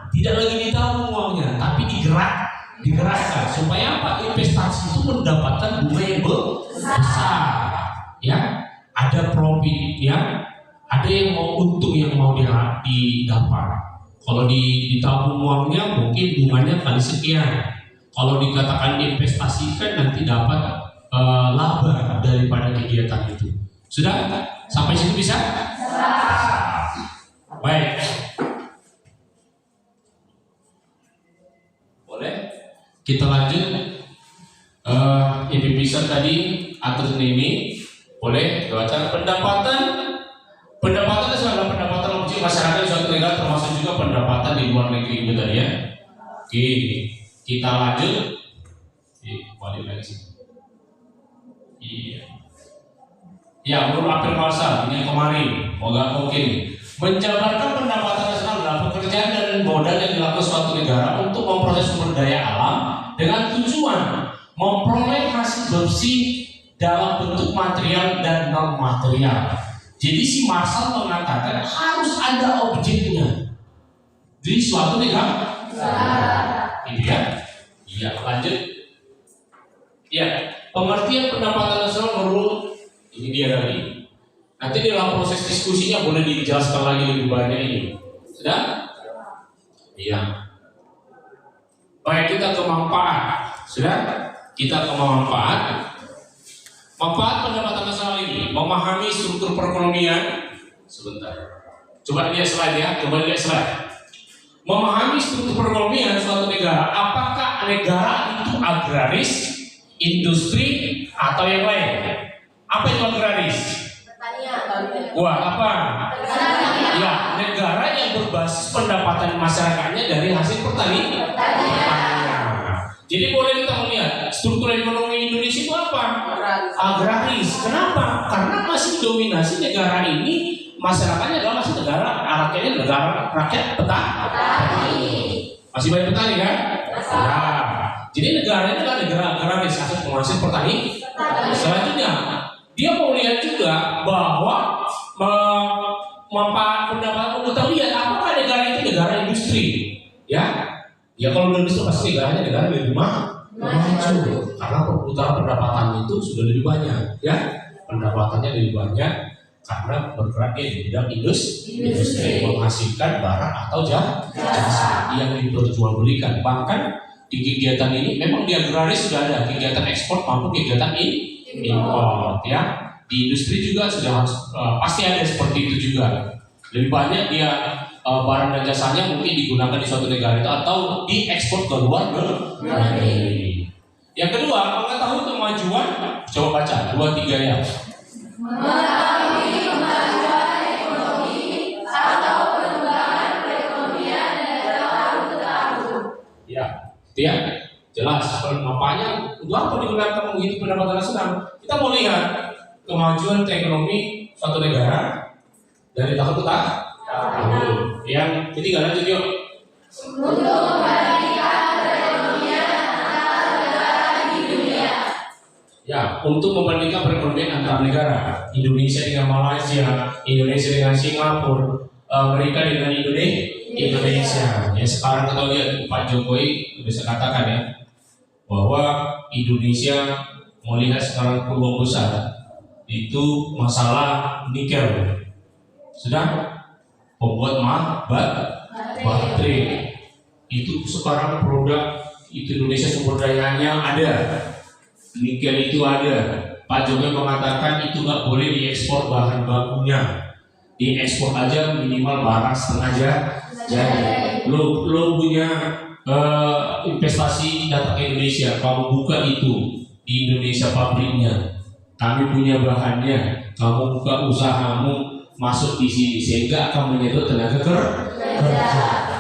Tidak lagi ditabung uangnya, tapi digerakkan. Supaya apa? Investasi itu mendapatkan bunga yang besar. Ya, ada profit, ya, ada yang mau untung yang mau didapat. Kalau ditabung uangnya mungkin bunganya kali sekian. Kalau dikatakan diinvestasikan nanti dapat laba daripada kegiatan itu. Sudah? Sampai situ bisa? Baik. Boleh? Kita lanjut. Ibu bisa tadi atur ini. Boleh baca pendapatan adalah pendapatan objek masyarakat di suatu negara, termasuk juga pendapatan di luar negeri itu tadi ya. Oke, kita lanjut. Balik lagi sini. Iya. Ya, menurut April Malsa ini yang kemarin, oke. Menjabarkan pendapatan nasional adalah pekerjaan dan modal yang dilakukan suatu negara untuk memproses sumber daya alam dengan tujuan memperoleh hasil bersih dalam bentuk material dan non material. Jadi si Marshall mengatakan harus ada objeknya di suatu negara. Ini ya. Iya, lanjut. Ya, pengertian pendapatan nasional menurut ini dia tadi. Nanti dalam proses diskusinya boleh dijelaskan lagi lebih banyak ini. Sudah? Iya. Baik, kita ke manfaat. Sudah? Kita ke manfaat. Manfaat pendapatan nasional ini memahami struktur perekonomian. Sebentar. Coba lihat slide ya. Memahami struktur perekonomian suatu negara. Apakah negara itu agraris, industri, atau yang lain? Apa itu agraris? Wah, apa? Ya, negara yang berbasis pendapatan masyarakatnya dari hasil pertanian. Jadi boleh kita melihat struktur ekonomi Indonesia itu apa? Agraris. Kenapa? Karena masih dominasi negara ini masyarakatnya adalah masih negara rakyatnya negara rakyat petani. Masih banyak petani kan? Nah, jadi negara ini adalah negara agraris, hasil penghasil petani. Selanjutnya dia mau lihat juga bahwa manfaat pendapatan kita lihat apakah negara itu negara industri, ya? Ya kalau industri pasti negaranya negara lebih maju, karena perputaran pendapatan itu sudah lebih banyak, ya? Pendapatannya lebih banyak karena bergerak di bidang industri menghasilkan barang atau jasa yang diperjualbelikan. Bahkan di kegiatan ini memang di agraris sudah ada kegiatan ekspor maupun kegiatan import, ya. Di industri juga sudah pasti ada seperti itu juga. Lebih banyak dia barang dan jasanya mungkin digunakan di suatu negara itu atau diekspor ke luar negeri. Yang kedua, mengetahui kemajuan, coba baca 2-3 ya. Mengetahui kemajuan ekonomi atau perkembangan perekonomian dari tahun ke tahun. Ya, itu ya. Jelas, makanya untuk apa digunakan menghitung pendapatan nasional? Kita mau lihat kemajuan ekonomi suatu negara dari tahun ke tahun. Yang ketiga lanjut yuk. Untuk membandingkan perekonomian antar negara di dunia. Ya, untuk membandingkan perekonomian antar negara, Indonesia dengan Malaysia, Indonesia dengan Singapura, Amerika dengan Indonesia. Ya, sekarang kita lihat Pak Jokowi bisa katakan ya bahwa Indonesia melihat sekarang peluang besar itu masalah nikel. Sudah pembuat baterai itu sekarang produk itu Indonesia sumber dayanya ada, nikel itu ada. Pak Jokowi mengatakan itu nggak boleh diekspor bahan bakunya, diekspor aja minimal barang setengah jadi. Lo punya investasi datang ke Indonesia, kamu buka itu di Indonesia pabriknya. Kami punya bahannya, kamu buka usahamu masuk di sini sehingga akan menyedot tenaga kerja.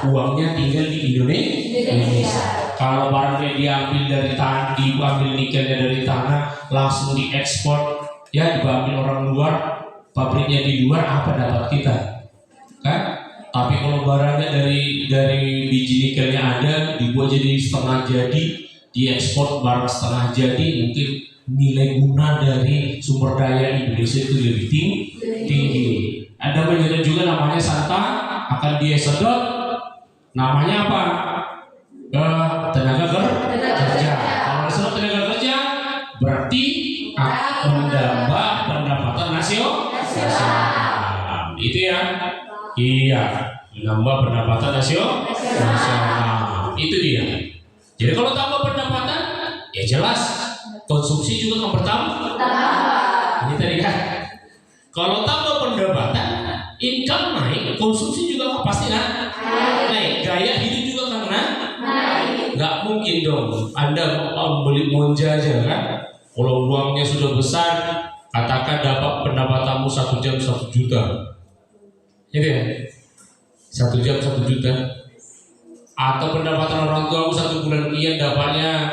Uangnya tinggal di Indonesia. Kalau barangnya diambil dari tanah, diambil nikelnya dari tanah, langsung diekspor, ya diambil orang luar, pabriknya di luar, apa dapat kita? Kan? Tapi kalau barangnya dari biji nikelnya ada, dibuat jadi setengah jadi, diekspor barang setengah jadi, mungkin nilai guna dari sumber daya Indonesia itu lebih tinggi. Ada menyedot juga namanya santan, akan dia sedot, namanya apa? Tenaga kerja. Kalau disebut tenaga kerja, berarti akan menambah pendapatan nasional. Itu ya. Iya, menambah pendapatan nasional. Itu dia. Jadi kalau tambah pendapatan, ya jelas konsumsi juga akan bertambah. Ini tadi kan. Kalau tambah pendapatan, income naik, konsumsi juga pasti naik. Gaya hidup juga akan naik. Gak mungkin dong Anda mau beli monja aja kan. Kalau uangnya sudah besar, katakan dapat pendapatanmu 1 jam 1 juta. Gitu ya? 1 jam 1 juta. Atau pendapatan orang tuamu 1 bulan kian dapatnya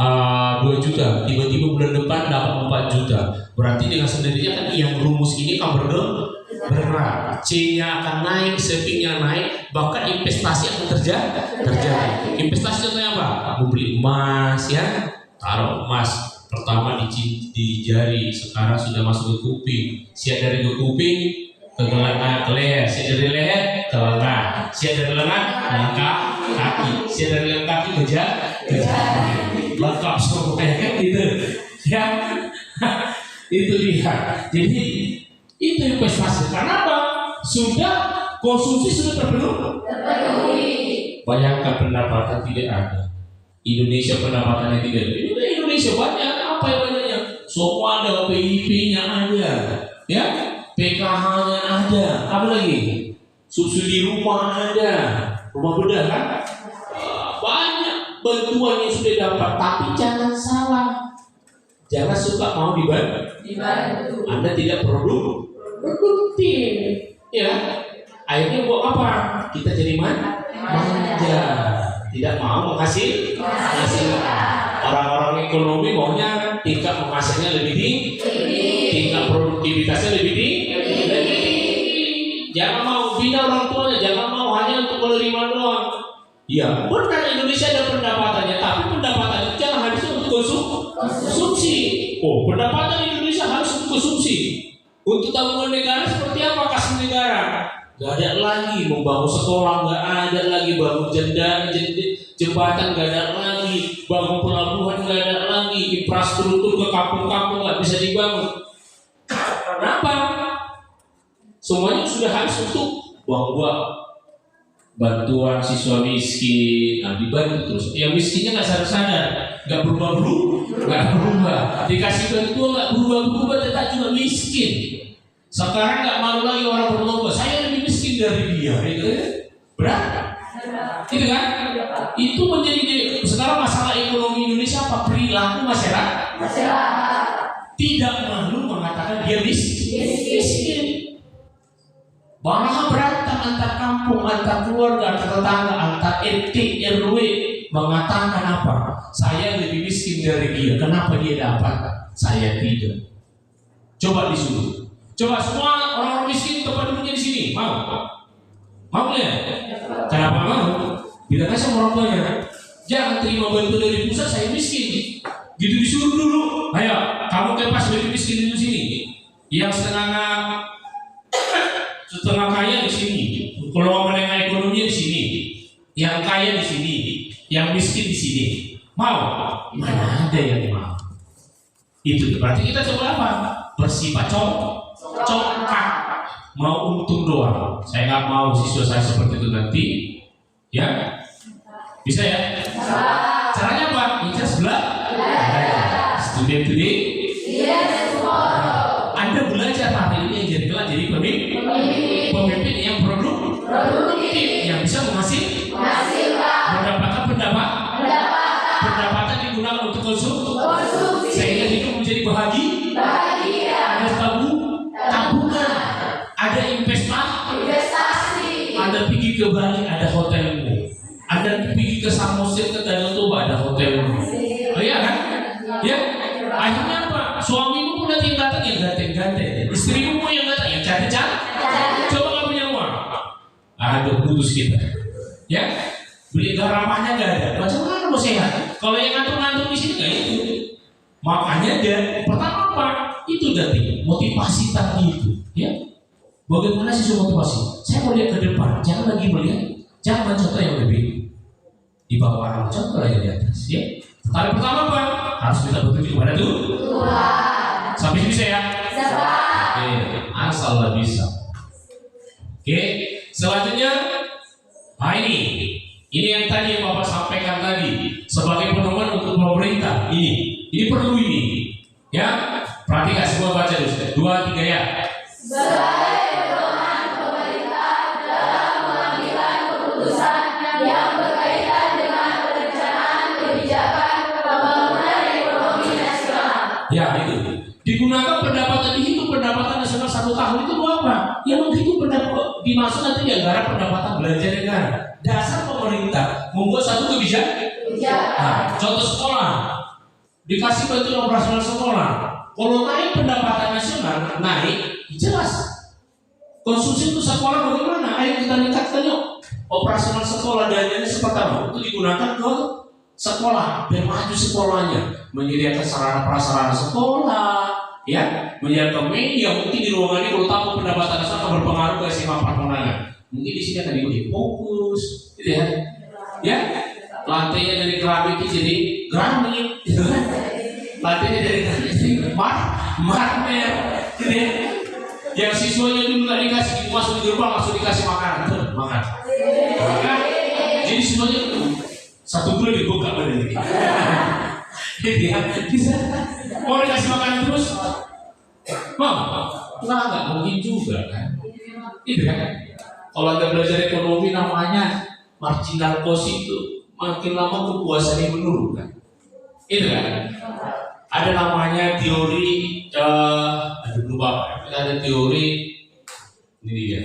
2 juta, tiba-tiba bulan depan dapat 4 juta. Berarti dengan sendirinya kan yang rumus ini akan bergerak. C-nya akan naik, saving-nya naik, bahkan investasi akan terjadi. Investasi contohnya apa? Membeli emas ya, taruh emas pertama di jari, sekarang sudah masuk ke kuping. Siap dari ke kuping ke lengan, ke leher, siap dari leher ke lengan, siap dari lengan ke kaki, siap dari lengan kaki ke jari. Lengkap semuanya kan gitu ya. Itu dia. Jadi itu investasi. Karena apa? Sudah konsumsi sudah terpenuhi. Bayangkan pendapatan tidak ada. Indonesia pendapatannya tidak ada. Indonesia banyak, apa yang banyaknya? Semua ada, PIP-nya ada, ya, PKH-nya ada, apa lagi? Subsidi rumah ada, rumah bedah kan? Banyak bantuan yang sudah dapat, tapi jangan salah, jangan suka mau dibantu. Anda tidak produktif, ya. Akhirnya buat apa? Kita jadi manja, tidak mau menghasilkan. Orang-orang ekonomi maunya tingkat menghasilnya lebih tinggi, tingkat produktivitasnya lebih tinggi. Jangan mau bina orang tuanya, jangan mau hanya untuk menerima doang. Ya, benar Indonesia ada pendapatannya, tapi pendapatan itu jangan habis untuk konsumsi. Oh, pendapatan Indonesia harus untuk konsumsi. Untuk tabungan negara seperti apa kasih negara? Gak ada lagi membangun sekolah, gak ada lagi bangun jembatan, gak ada lagi bangun pelabuhan, gak ada lagi infrastruktur ke kampung-kampung gak bisa dibangun. Kenapa? Semuanya sudah habis untuk buang-buang bantuan siswa miskin, nah dibantu terus. Yang miskinnya nggak sadar-sadar, nggak berubah. Dikasih bantuan nggak berubah, tetap juga miskin. Sekarang nggak malu lagi orang berlomba, saya lebih miskin dari dia, gitu ya? Berat? Gitu kan? Itu menjadi sekarang masalah ekonomi Indonesia apa? Perilaku masyarakat. Tidak malu mengatakan dia miskin. Malah berantem antar kampung, antar keluarga, antar tetangga, antar RT, RW mengatakan apa? Saya lebih miskin dari dia. Kenapa dia dapat? Saya tidak. Coba disuruh. Coba semua orang miskin tempat duduknya di sini. Mau? Mau ya? Kenapa mau? Bila kasih orang tuanya, jangan terima bantuan dari pusat. Saya miskin. Gitu disuruh dulu. Ayo, kamu kepas lebih miskin di sini. Yang setengah kaya di sini, kalau menengah ekonominya di sini, yang kaya di sini, yang miskin di sini. Mau? Mana ada yang mau? Itu berarti kita coba apa? Bersifat congkak, mau untung doang. Saya nggak mau siswa saya seperti itu nanti, ya? Bisa ya? Caranya apa? Kita belajar. Student today. Anda belajar hari ini jadi kelak jadi pemimpin yang produktif, yang bisa mendapatkan pendapatan digunakan untuk konsumsi, sehingga hidup menjadi bahagia. Ada tabungan, ada investasi, ada pergi ke Bali, ada hotelmu, ada pergi ke Samosir, ke Danau Toba, ada hotelmu. Oh iya kan? Ya. Akhirnya apa? Suamimu punya tingkatan yang ganteng-ganteng, istrimu yang ganteng yang cantik-cantik. Coba nggak punya uang, aduh putus kita. Ya, beli garamanya nggak ada. Macam mana mau sehat? Kalau yang ngantuk-ngantuk di sini nggak itu. Makanya dia pertama apa? Itu tadi motivasi tadi itu. Ya, bagaimana sih motivasi? Saya mau lihat ke depan, jangan lagi melihat, jangan mencontoh yang lebih di bawah, contoh lagi di atas. Ya. Tapi pertama apa? Harus kita bertuju kepada Tuhan. Sampai bisa ya? Oke, asal lah bisa. Oke, selanjutnya, nah ini yang tadi yang Bapak sampaikan tadi sebagai pedoman untuk pemerintah. Ini perlu ini, ya. Perhatikan semua baca dulu. 2, 3 ya. Sebagai pedoman pemerintah dalam mengambil keputusan yang berkaitan dengan perencanaan kebijakan pembangunan ekonomi nasional. Ya itu. Digunakan pendapatan dihitung pendapatan nasional 1 tahun itu apa? Yang menghitung pendapat dimaksud nanti dianggap pendapatan belanja negara. Dasar pemerintah membuat satu kebijakan. Nah, contoh sekolah dikasih bantuan operasional sekolah. Kalau naik pendapatan nasional naik, jelas. Konsumsi untuk sekolah bagaimana? Ayo kita tingkatkan yuk. Operasional sekolah dananya seperti apa? Itu digunakan ke sekolah, biar maju sekolahnya, menyediakan sarana prasarana sekolah, ya, menyediakan media. Mungkin di ruangan ini kalau tahu pendapatan nasional akan berpengaruh ke SMA permohonan. Mungkin di sini akan lebih fokus, gitu ya. Ya, lantainya dari keramik jadi granit, gitu kan? Lantainya dari granit jadi marmer, gitu ya. Yang siswanya dulu nggak dikasih, masuk di gerbang langsung dikasih makanan, tuh makan. Jadi semuanya 1 bulan dibuka badan ini. Jadi ya, bisa. Mau dikasih makanan terus? Mau? Nggak mungkin juga kan? Itu kan? Kalau Anda belajar ekonomi namanya marginal cost itu makin lama kepuasannya menurun kan? Itu kan? Ada namanya teori, ada teori ini dia.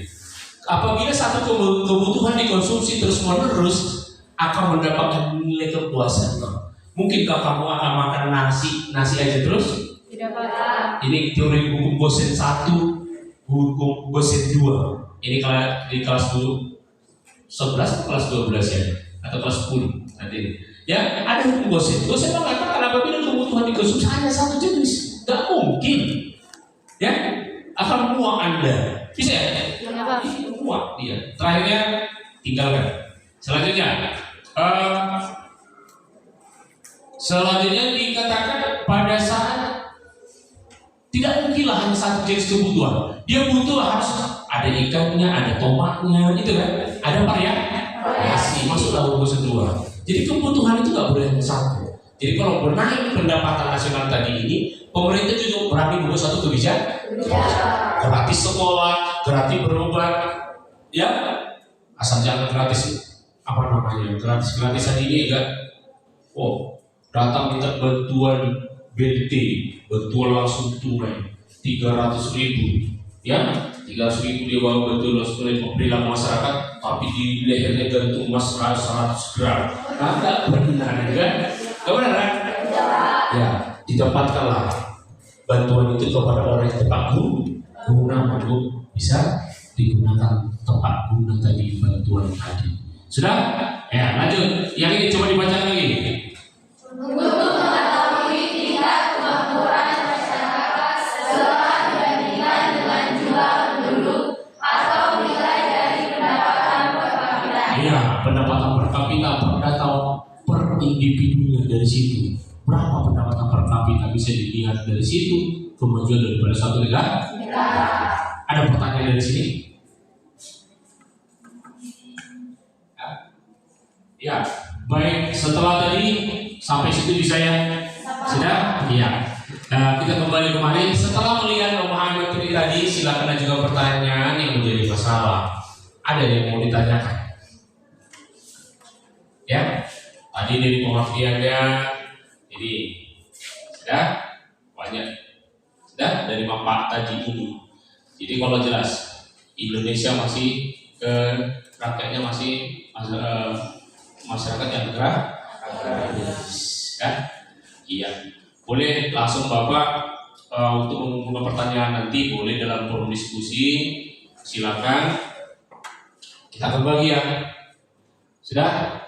Apabila satu kebutuhan dikonsumsi terus menerus akan mendapatkan nilai kepuasan. Mungkinkah kamu akan makan nasi aja terus? Tidak apa. Ini teori hukum Gosen 1, hukum Gosen 2. Ini kalau di kelas 11 atau kelas 12 ya, atau kelas 10 nanti. Ya, ada hukum Gosen. Gosen mengatakan apabila kebutuhan dikonsumsi hanya satu jenis, nggak mungkin. Ya, akan muak Anda. Bisa ya? Muak dia. Terakhirnya tinggalkan. Selanjutnya dikatakan pada saat tidak mungkinlah hanya satu jenis kebutuhan. Dia butuh harus ada ikannya, ada tomatnya, itu kan? Ada variasi masuk dalam kedua. Jadi kebutuhan itu nggak boleh hanya satu. Jadi kalau bernaik pendapatan nasional tadi ini, pemerintah juga berani membuat satu kebijakan. Gratis sekolah, gratis berobat, ya asal jangan gratis apa namanya gratisan ini enggak. Oh, datang minta bantuan BT, bantuan langsung tunai 300.000, ya 300.000 dia bawa bantuan langsung tunai perilaku masyarakat, tapi di lehernya gantung emas 100 gram. Nah, benar kan? Benar kan? Ya, ditempatkanlah bantuan itu kepada orang yang tepat guna untuk bisa digunakan tepat guna tadi bantuan tadi. Sudah? Ya, lanjut. Yang ini coba dibaca lagi. Untuk mengetahui tingkat kemakmuran masyarakat setelah dibandingkan dengan jumlah penduduk atau nilai dari pendapatan per kapita. Iya, pendapatan per kapita atau per individunya dari situ. Berapa pendapatan per kapita bisa dilihat dari situ, kemajuan daripada satu negara. Ada pertanyaan dari sini? Ya, baik. Setelah tadi sampai situ bisa ya? Sudah? Iya. Kita kembali kemari. Setelah melihat pemahaman materi tadi, silakan ada juga pertanyaan yang menjadi masalah. Ada yang mau ditanyakan? Ya, tadi dari pengertiannya, jadi sudah banyak. Sudah dari manfaat tadi ini. Jadi kalau jelas Indonesia masih rakyatnya masih masyarakat yang agraris, ya. Iya. Boleh langsung Bapak untuk mengumpulkan pertanyaan nanti boleh dalam forum diskusi. Silakan. Kita akan bagi ya. Sudah?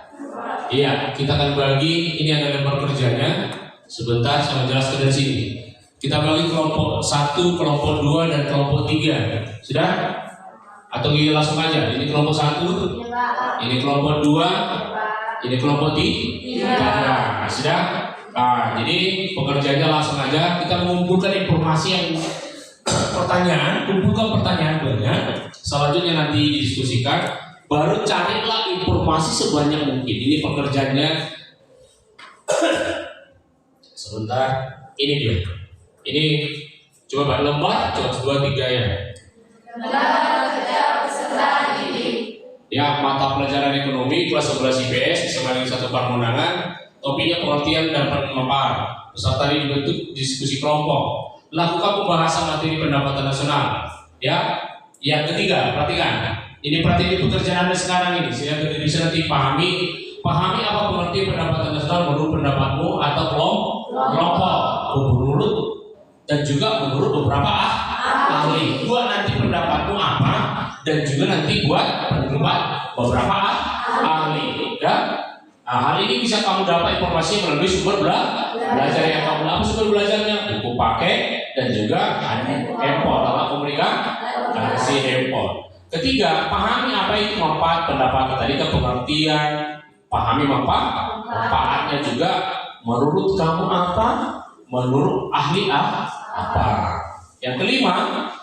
Iya, kita akan bagi. Ini ada lembar kerjanya. Sebentar saya menjelaskan dari sini. Kita bagi kelompok 1, kelompok 2, dan kelompok 3. Sudah? Atau langsung aja. Ini kelompok 1, ini kelompok 2, ini kelompok 3. Sudah? Nah, jadi pekerjaannya langsung aja. Kita mengumpulkan informasi yang kumpulkan pertanyaan banyak. Selanjutnya nanti didiskusikan. Baru carilah informasi sebanyak mungkin. Ini pekerjaannya. Sebentar. Ini dia. Ini coba lembar, coba 2, 3 ya. Ya, mata pelajaran ekonomi kelas 11 IPS disemangat 1 Parmonangan. Topiknya pengertian dan pemaparan. Peserta ini dibentuk diskusi kelompok. Lakukan pembahasan materi pendapatan nasional. Ya, yang ketiga, perhatikan. Ini pekerjaan Anda sekarang ini. Saya bisa nanti pahami apa pengertian pendapatan nasional menurut pendapatmu atau kelompok. Menurut dan juga menurut beberapa ahli. Buat nanti pendapatmu apa dan juga nanti buat pendapat beberapa ahli. Ya. Nah, hal ini bisa kamu dapat informasi melalui sumber belajar yang kamu dapat. Sumber belajarnya buku pakai dan juga handphone, alat komunikasi handphone. Ketiga, pahami apa itu manfaat pendapatan. Tadi ke pengertian, pahami manfaatnya juga. Menurut kamu apa? Menurut ahli apa? Yang kelima,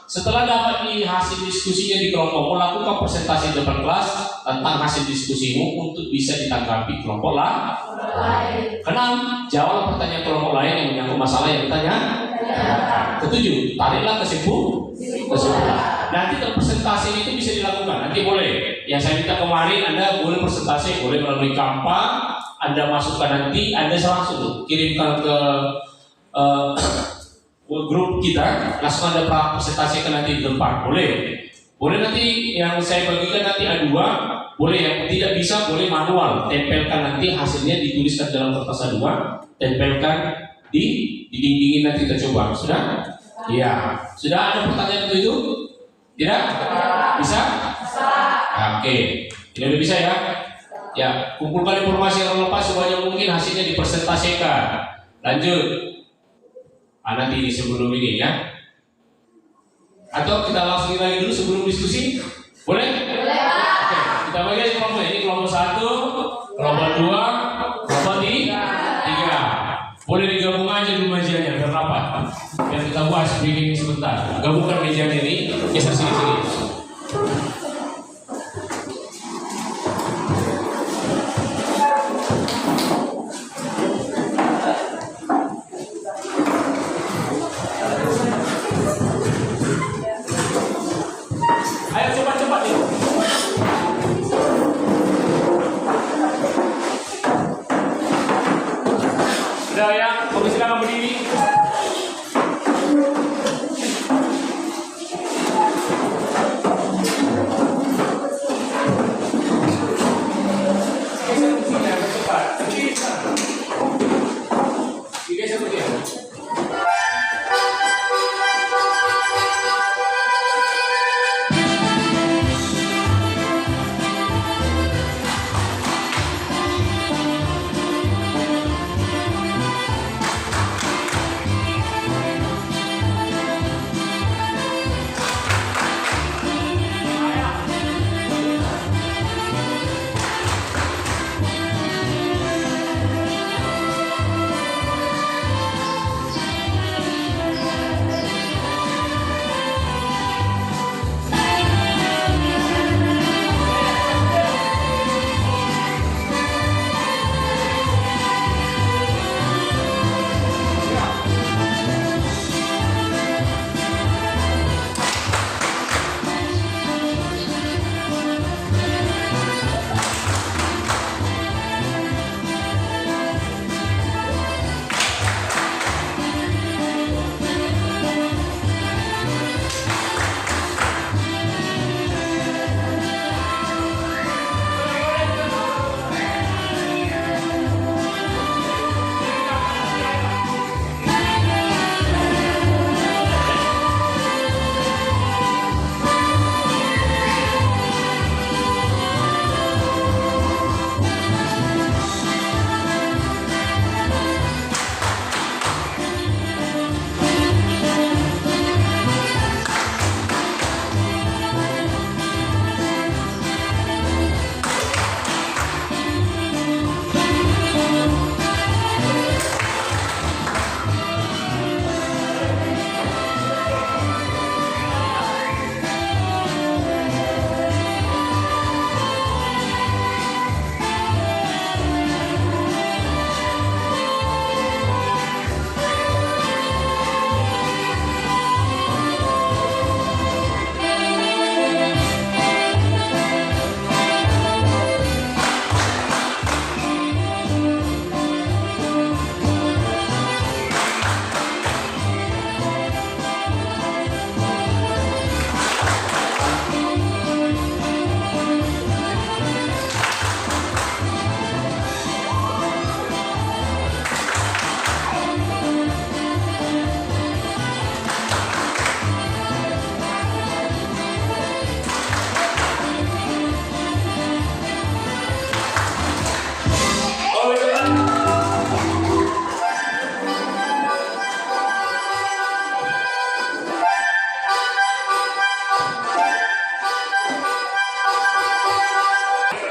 setelah dapat di hasil diskusinya di kelompokmu, lakukan presentasi depan kelas tentang hasil diskusimu untuk bisa ditanggapi kelompok lain. Keenam, jawab pertanyaan kelompok lain yang menyangkut masalah yang ditanya. Ketujuh, tariklah kesimpulan. Nanti presentasi itu bisa dilakukan. Nanti boleh. Yang saya minta kemarin, Anda boleh presentasi, boleh melalui Canva. Anda masukkan nanti, Anda langsung kirimkan ke grup kita, langsung ada presentasi nanti di depan. Boleh nanti yang saya bagikan nanti A2, boleh yang tidak bisa boleh manual, tempelkan nanti hasilnya dituliskan dalam kertas A2, tempelkan di dindingin nanti kita coba. Sudah? Iya. Sudah ada pertanyaan itu? Tidak? Bisa? Oke. Ini udah bisa ya? Ya, kumpulkan informasi yang relevan sebanyak mungkin, hasilnya dipresentasikan. Lanjut. Nanti di sebelum ini ya. Atau kita langsung lagi dulu sebelum diskusi? Boleh? Boleh. Oke, kita bagi aja kelompok ini, kelompok 1, kelompok 2, kelompok 3. Boleh digabung aja dulu mejanya biar rapat. Biar kita puas bikin sebentar. Gabungkan mejanya ini, geser sini. Ayo cepat ya. Sudah ya, kami silakan berdiri. Geser kursinya, cepat. Berdiri sana. Digeser kursinya.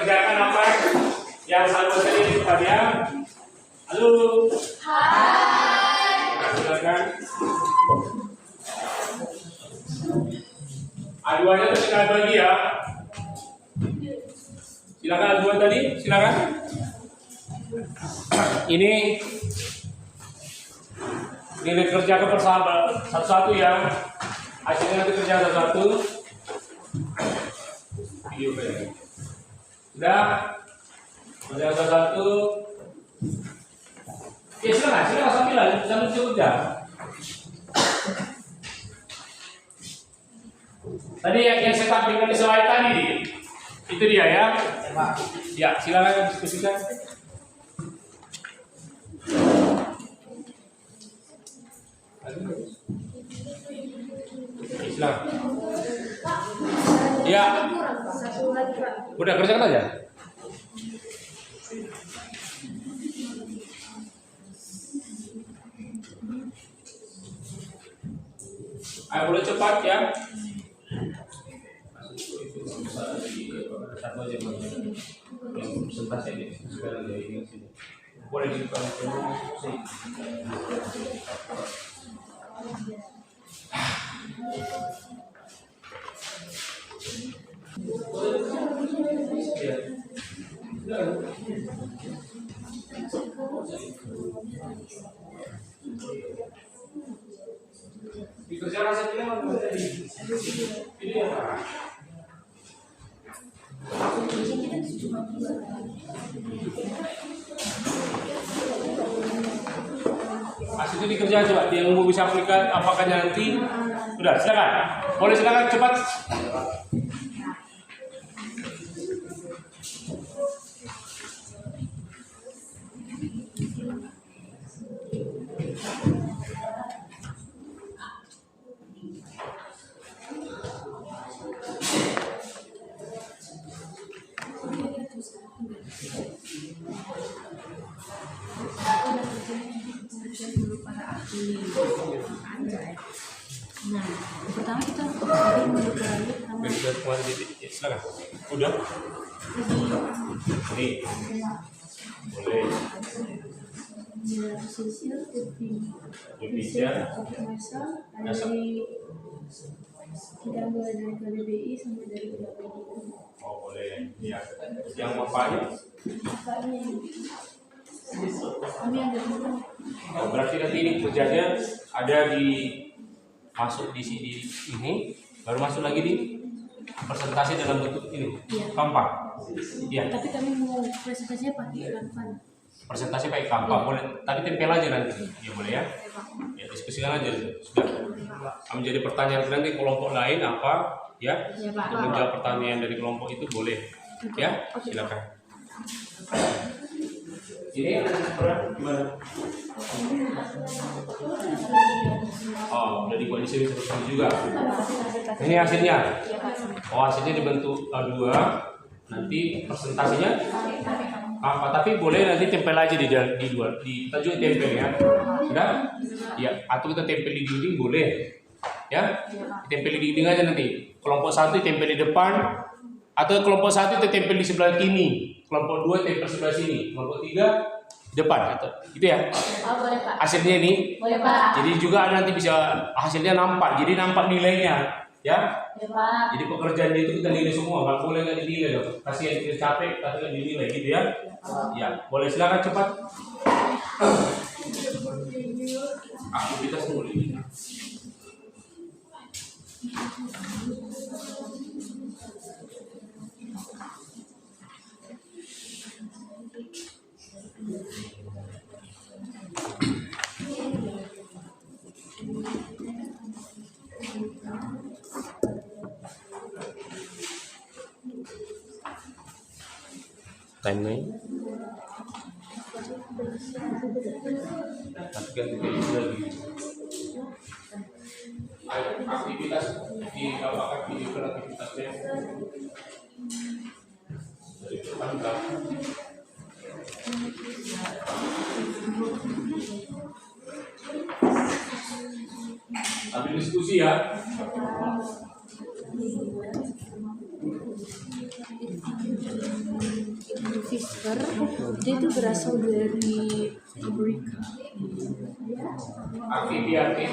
Kerjakan apa yang saya tadi kepada halo. Hai. Silakan. Aduannya tersikat bagi ya. Silakan aduan tadi, silakan. Ini nilai kerja ke persahabat satu-satu ya. Hasilnya nanti kerja satu-satu. Video ini. Sudah, kerja satu-satu. Oke, silakan sambil kerja. Tadi yang saya tampilkan di slide tadi, itu dia ya. Ya, silakan diskusikan. Silakan. Ya. Udah kerjakan aja. Ayo boleh cepat ya. Satu aja yang presentasi ini sekarang dari sini. Boleh dibuka dulu. Dikerjakan saja memang tadi. Ini ya Pak. Itu dikerjakan coba, yang mau bisa aplikasi apakahnya nanti. Sudah, silakan. Boleh silakan cepat. Nah, pertama kita silakan. Udah. Ini boleh. Indonesia. Kita mulai dari KBBI sampai dari KBBI. Oh boleh. Ya. Yang bapaknya? Kami ada dulu. Oh, berarti nanti ini kerjanya ada di masuk di sini ini, baru masuk lagi di presentasi dalam bentuk ini, Canva. Iya. Tapi kami mau presentasinya pakai Canva. Presentasi pakai Canva boleh, tapi tempel aja nanti, ya boleh ya. Ya diskusikan aja sudah. Menjadi pertanyaan nanti kelompok lain apa, ya? Menjawab pertanyaan dari kelompok itu boleh, ya? Silakan. Ini gimana? Oh, udah dibuat di sini seperti ini juga. Ini hasilnya. Oh, hasilnya dibentuk A2. Nanti presentasinya apa? Tapi boleh nanti tempel aja di dua. Kita juga tempel ya. Sudah? Ya. Atau kita tempel di dinding boleh. Ya. Tempel di dinding aja nanti. Kelompok 1 tempel di depan. Atau kelompok 1 itu tempel di sebelah kiri. Kelompok 2 tempel sebelah sini. Kelompok 3 depan atau gitu ya. Oh, boleh Pak. Hasilnya ini. Boleh Pak. Jadi juga nanti bisa hasilnya nampak. Jadi nampak nilainya, ya. Boleh Pak. Jadi pekerjaan itu kita nilai semua. Nggak boleh nggak dinilai dong. Kasihan kita capek, tapi kan dinilai gitu ya. Ya, boleh silakan cepat. Aktivitas dulu ini. Timeline. Tapi kan kita itu lagi. Aktivitas di apakah video aktivitasnya dari depan belakang. Tapi diskusi ya. Fisker, dia itu berasal dari Amerika. Aktif.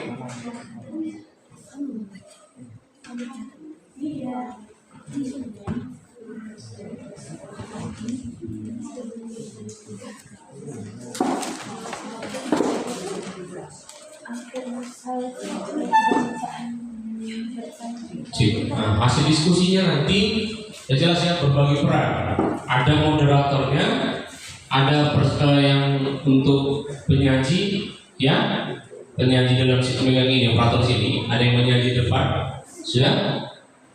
Nah, hasil diskusinya nanti ya jelas ya berbagi peran. Ada moderatornya, ada yang untuk penyaji, ya penyaji dalam sistem yang ini, operator sini, ada yang menyaji depan, sudah,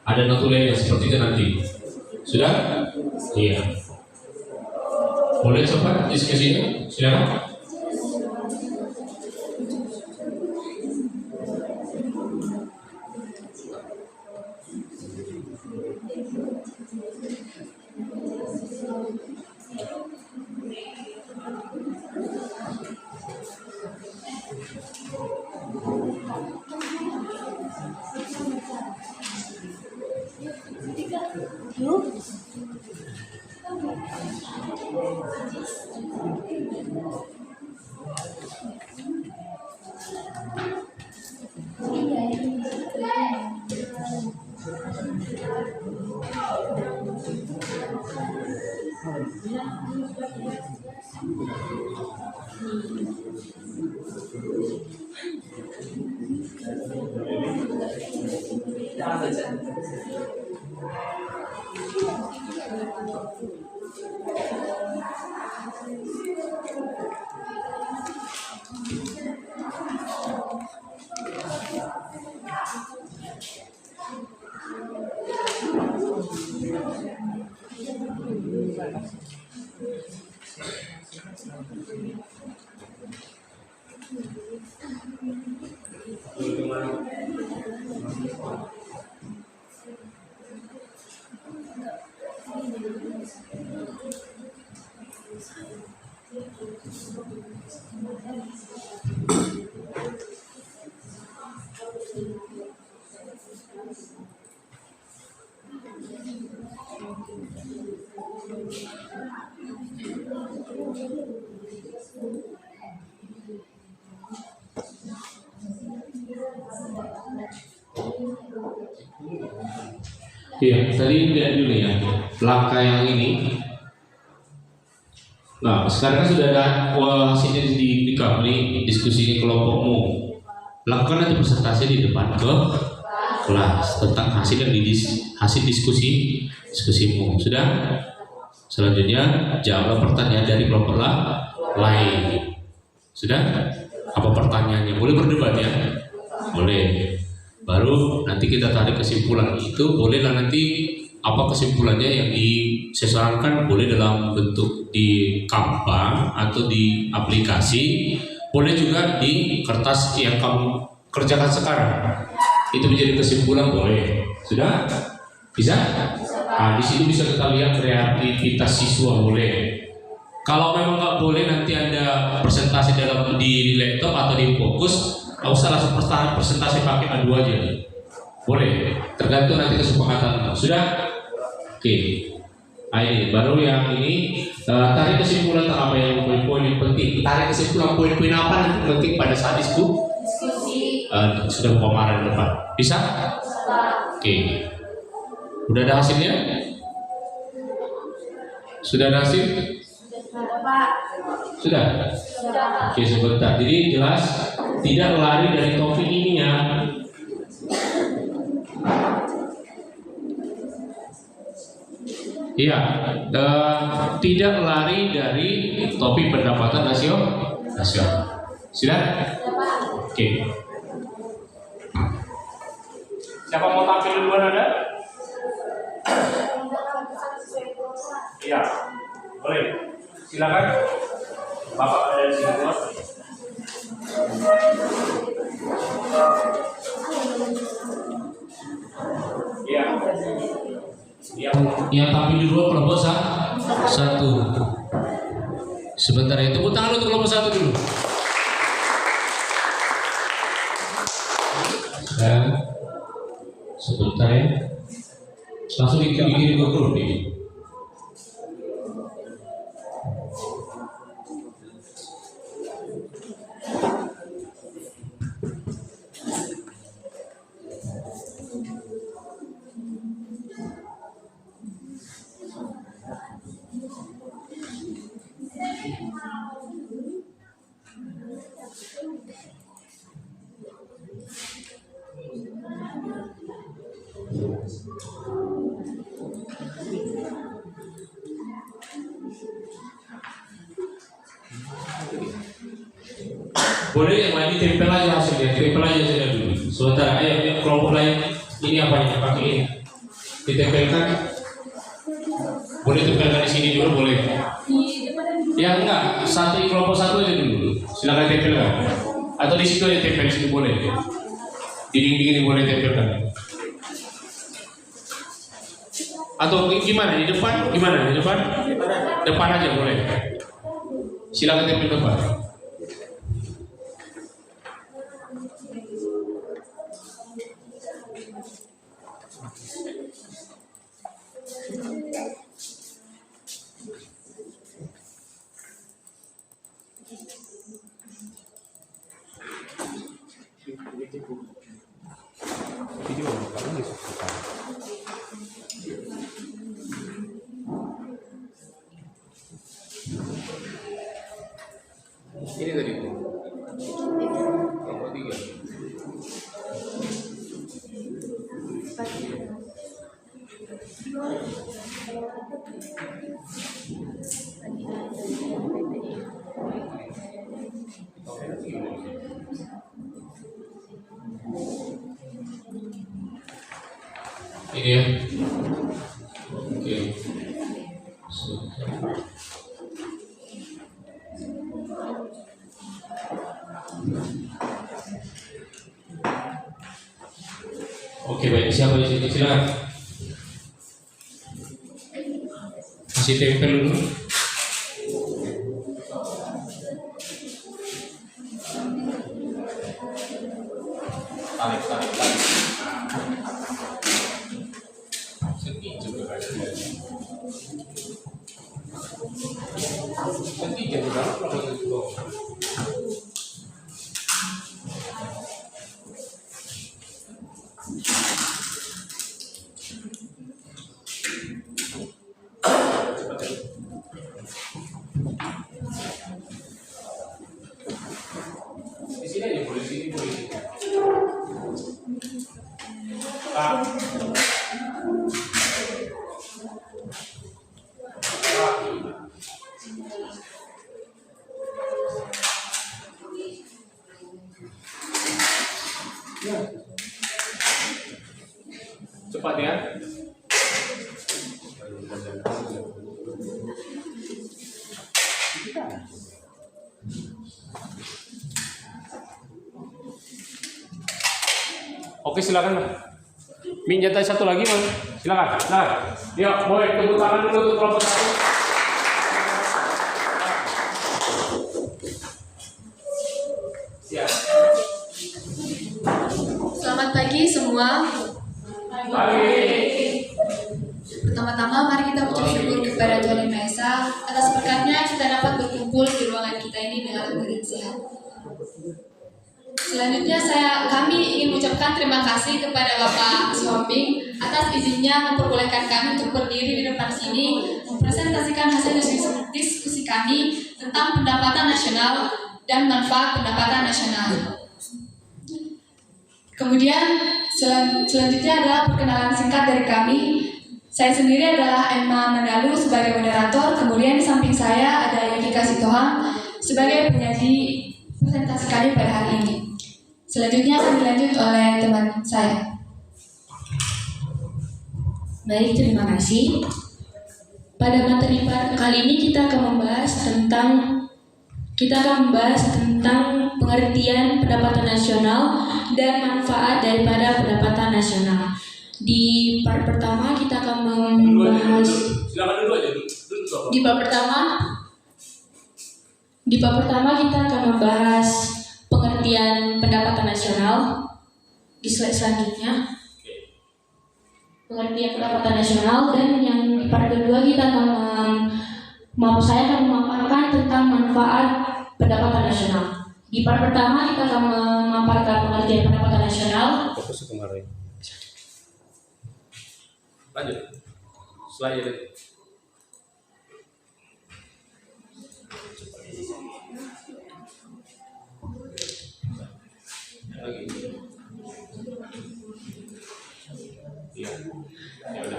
ada notulennya seperti itu nanti, sudah, iya, boleh coba diskusinya, silakan. Iya, tadi lihat dulu ya langkah yang ini. Nah, sekarang kan sudah ada hasilnya di kamu nih, diskusi kelompokmu. Lakukan nanti presentasi di depan ke kelas tentang hasil yang hasil diskusimu. Sudah? Selanjutnya jawab pertanyaan dari kelompok lain. Sudah? Apa pertanyaannya? Boleh berdebat ya? Boleh. Baru nanti kita tarik kesimpulan itu. Bolehlah nanti apa kesimpulannya yang disesuaikan, boleh dalam bentuk di Canva atau di aplikasi, boleh juga di kertas yang kamu kerjakan sekarang. Itu menjadi kesimpulan, boleh. Sudah? Bisa? Nah, di sini bisa kita lihat kreativitas siswa, boleh. Kalau memang nggak boleh, nanti Anda presentasi di laptop atau di fokus, nggak usah langsung presentasi pakai A2 aja. Boleh, tergantung nanti kesepakatan. Sudah? Oke. Nah, ini baru yang ini tarik kesimpulan tentang apa yang poin-poin yang penting. Tarik kesimpulan poin-poin apa nanti penting pada saat diskusi. Sudah pemahaman depan. Bisa? Oke. Udah ada hasilnya? Sudah ada hasil? Sudah? Oke, sebentar. Jadi jelas tidak lari dari topik ini ya. Iya, tidak lari dari topik pendapatan nasional. Sudah? Oke. Siapa mau tampil duluan ada? Iya, boleh. Silakan. Bapak ada di sini duluan. Iya. Yang tampil dulu kelompok satu. Sebentar ya, tepuk tangan untuk kelompok satu dulu. Dan sebentar ya, langsung dikirim ke grup ini. Boleh yang lain ditempel aja hasilnya, tempel aja hasilnya dulu. Sementara ayo kelompok lain ini apanya pakai ini ditempelkan. Boleh tempelkan di sini dulu, boleh. Ya enggak, kelompok satu aja dulu. Silakan tempelkan. Atau di situ aja tempel, di situ boleh. Di dinding ini boleh tempelkan. Atau gimana di depan? Gimana di depan? Depan aja boleh. Silakan tempel depan. Ini tadi itu. Nomor 3. Ini ya. Oke. Oke, baik. Siapa di sini? Silakan. Kasih tempel dulu. Tarik. Sedih juga kan. Sedih jadi dalam kalau itu. Di sini aja boleh, sini boleh. Pak. Cepat ya. Oke, silakan. Minjat satu lagi, Mas. Silakan. Yuk, boy, tepuk tangan dulu untuk kelompok 1. Siap. Selamat pagi semua. Pagi. Pertama-tama mari kita ucap syukur kepada Tuhan Yang Maha Esa atas berkatnya kita dapat berkumpul di ruangan kita ini dengan keadaan sehat. Selanjutnya kami ingin mengucapkan terima kasih kepada Bapak Suamping atas izinnya memperbolehkan kami untuk berdiri di depan sini mempresentasikan hasil diskusi kami tentang pendapatan nasional dan manfaat pendapatan nasional. Kemudian selanjutnya adalah perkenalan singkat dari kami. Saya sendiri adalah Emma Mendalu sebagai moderator, kemudian di samping saya ada Yuki Kasitohang sebagai penyaji presentasi kami pada hari ini. Selanjutnya akan dilanjut oleh teman saya. Baik, terima kasih. Pada materi kali ini kita akan membahas tentang pengertian pendapatan nasional dan manfaat daripada pendapatan nasional. Di part pertama kita akan membahas Di part pertama kita akan membahas pengertian pendapatan nasional. Di slide selanjutnya pengertian pendapatan nasional, dan yang di part kedua kita saya akan memaparkan tentang manfaat pendapatan nasional. Di part pertama kita akan memaparkan pengertian pendapatan nasional. Fokus kemarin. Lanjut. Slide.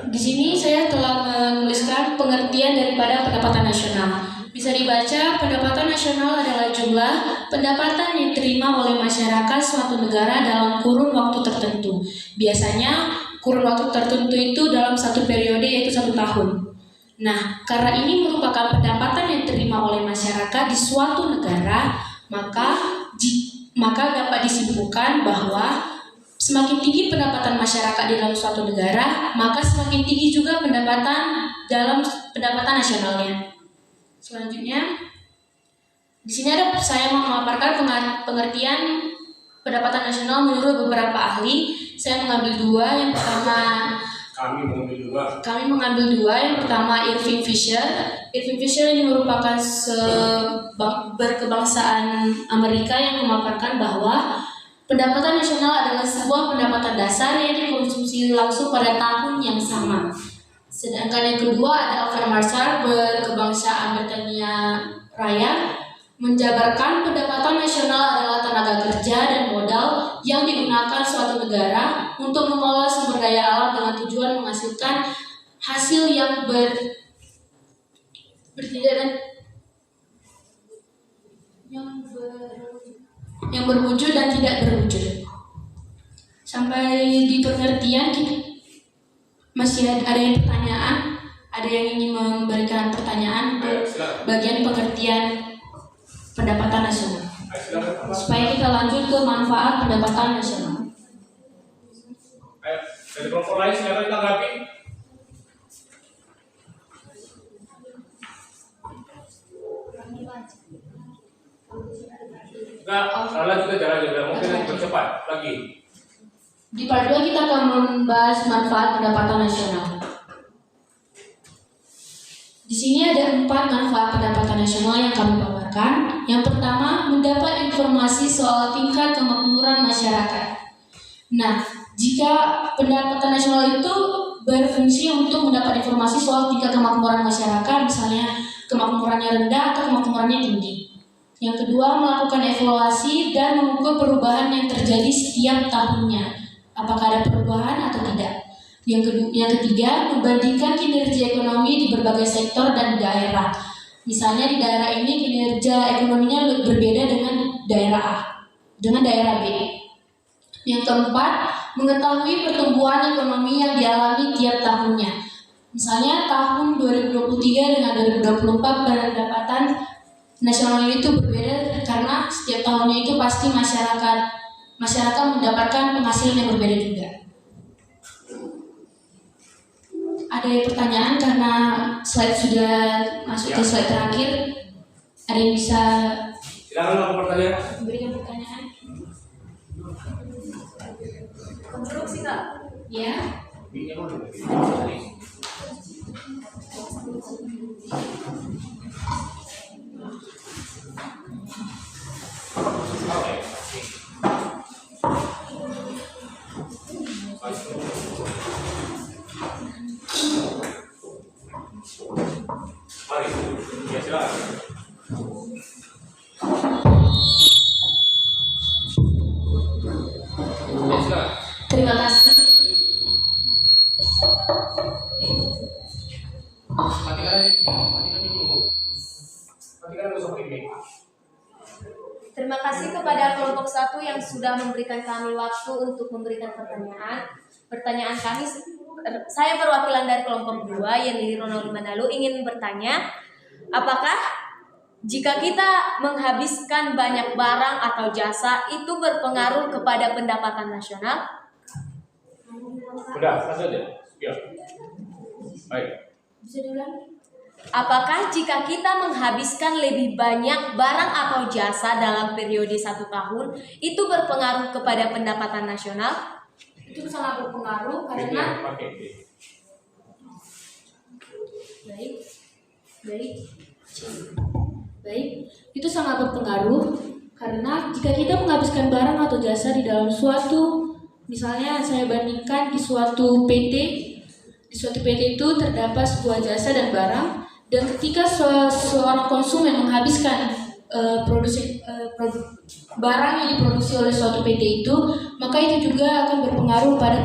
Di sini saya telah menuliskan pengertian daripada pendapatan nasional. Bisa dibaca, pendapatan nasional adalah jumlah pendapatan yang diterima oleh masyarakat suatu negara dalam kurun waktu tertentu. Biasanya kurun waktu tertentu itu dalam satu periode, yaitu 1 tahun. Nah, karena ini merupakan pendapatan yang diterima oleh masyarakat di suatu negara, maka dapat disimpulkan bahwa semakin tinggi pendapatan masyarakat di dalam suatu negara, maka semakin tinggi juga pendapatan nasionalnya. Selanjutnya, di sini saya mau memaparkan pengertian pendapatan nasional menurut beberapa ahli. Saya mengambil 2. Yang pertama, kami mengambil dua. Yang pertama Irving Fisher. Irving Fisher ini merupakan berkebangsaan Amerika yang memaparkan bahwa Pendapatan nasional adalah sebuah pendapatan dasar yang dikonsumsi langsung pada tahun yang sama. Sedangkan yang kedua ada Alfred Marshall berkebangsaan Britania Raya menjabarkan pendapatan nasional adalah tenaga kerja dan modal yang digunakan suatu negara untuk mengelola sumber daya alam dengan tujuan menghasilkan hasil yang yang berwujud dan tidak berwujud. Sampai di pengertian masih ada yang pertanyaan, ada yang ingin memberikan pertanyaan ke bagian pengertian pendapatan nasional. Supaya kita lanjut ke manfaat pendapatan nasional. Ayo, dari kelompok lain silakan tanggapi. Enggak, salah juga jalan juga. Mungkin bercepat lagi. Di part 2 kita akan membahas manfaat pendapatan nasional. Di sini ada 4 manfaat pendapatan nasional yang kami paparkan. Yang pertama, mendapat informasi soal tingkat kemakmuran masyarakat. Nah, jika pendapatan nasional itu berfungsi untuk mendapat informasi soal tingkat kemakmuran masyarakat, misalnya kemakmurannya rendah atau kemakmurannya tinggi. Yang kedua, melakukan evaluasi dan mengukur perubahan yang terjadi setiap tahunnya. Apakah ada perubahan atau tidak. Yang ketiga, membandingkan kinerja ekonomi di berbagai sektor dan daerah. Misalnya di daerah ini kinerja ekonominya berbeda dengan daerah A, dengan daerah B. Yang keempat, mengetahui pertumbuhan ekonomi yang dialami tiap tahunnya. Misalnya tahun 2023 dengan 2024 pendapatan nasional itu berbeda karena setiap tahunnya itu pasti masyarakat mendapatkan penghasilan yang berbeda juga. Ada yang pertanyaan karena slide sudah masuk ke slide terakhir. Ada yang bisa Silakan pertanyaan. memberikan pertanyaan? Konstruksi Kak. Ya. Mari, ya silakan. Ya, silakan. Terima kasih. Terima kasih kepada kelompok 1 yang sudah memberikan kami waktu untuk memberikan pertanyaan. Pertanyaan kami, saya perwakilan dari kelompok 2, Yeni Ronaldi Manalu, ingin bertanya, apakah jika kita menghabiskan banyak barang atau jasa itu berpengaruh kepada pendapatan nasional? Sudah, langsung aja. Ya. Baik. Bisa diulangi? Apakah jika kita menghabiskan lebih banyak barang atau jasa dalam periode 1 tahun itu berpengaruh kepada pendapatan nasional? Itu sangat berpengaruh karena baik. Itu sangat berpengaruh karena jika kita menghabiskan barang atau jasa di dalam suatu, misalnya saya bandingkan di suatu PT itu terdapat sebuah jasa dan barang, dan ketika seorang konsumen menghabiskan barang yang diproduksi oleh suatu PT itu, maka itu juga akan berpengaruh pada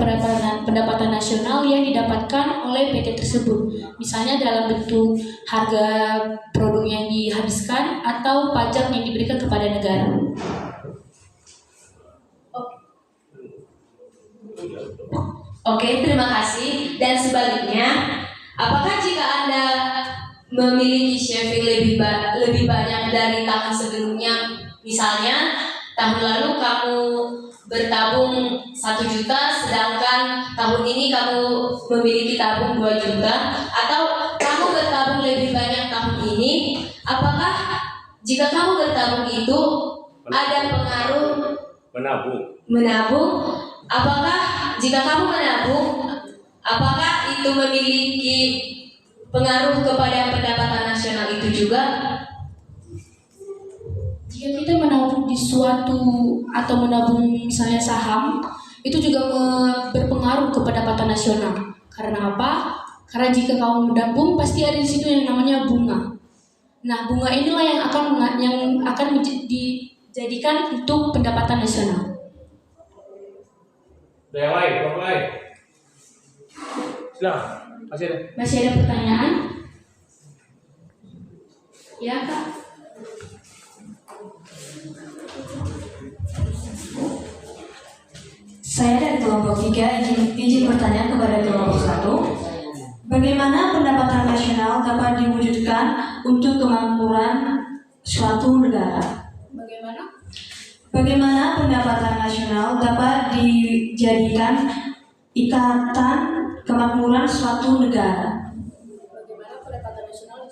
pendapatan nasional yang didapatkan oleh PT tersebut. Misalnya dalam bentuk harga produk yang dihabiskan atau pajak yang diberikan kepada negara. Oke, terima kasih. Dan sebaliknya, apakah jika Anda memiliki saving lebih banyak dari tahun sebelumnya, misalnya tahun lalu kamu bertabung 1 juta, sedangkan tahun ini kamu memiliki tabung 2 juta, atau kamu bertabung lebih banyak tahun ini, apakah jika kamu bertabung itu ada pengaruh menabung? Apakah jika kamu menabung, apakah itu memiliki pengaruh kepada pendapatan nasional itu juga? Jika jika kita menabung di suatu atau menabung misalnya saham, itu juga berpengaruh ke pendapatan nasional. Karena apa? Karena jika kamu menabung pasti ada di situ yang namanya bunga. Nah, bunga inilah yang akan dijadikan untuk pendapatan nasional. Yang lain, yang lain. Silakan, Masih ada pertanyaan? Ya, Kak. Saya dari kelompok 3 izin bertanya kepada kelompok 1. Bagaimana pendapatan nasional dapat diwujudkan untuk kemakmuran suatu negara? Bagaimana pendapatan nasional dapat dijadikan ikatan kemakmuran suatu negara?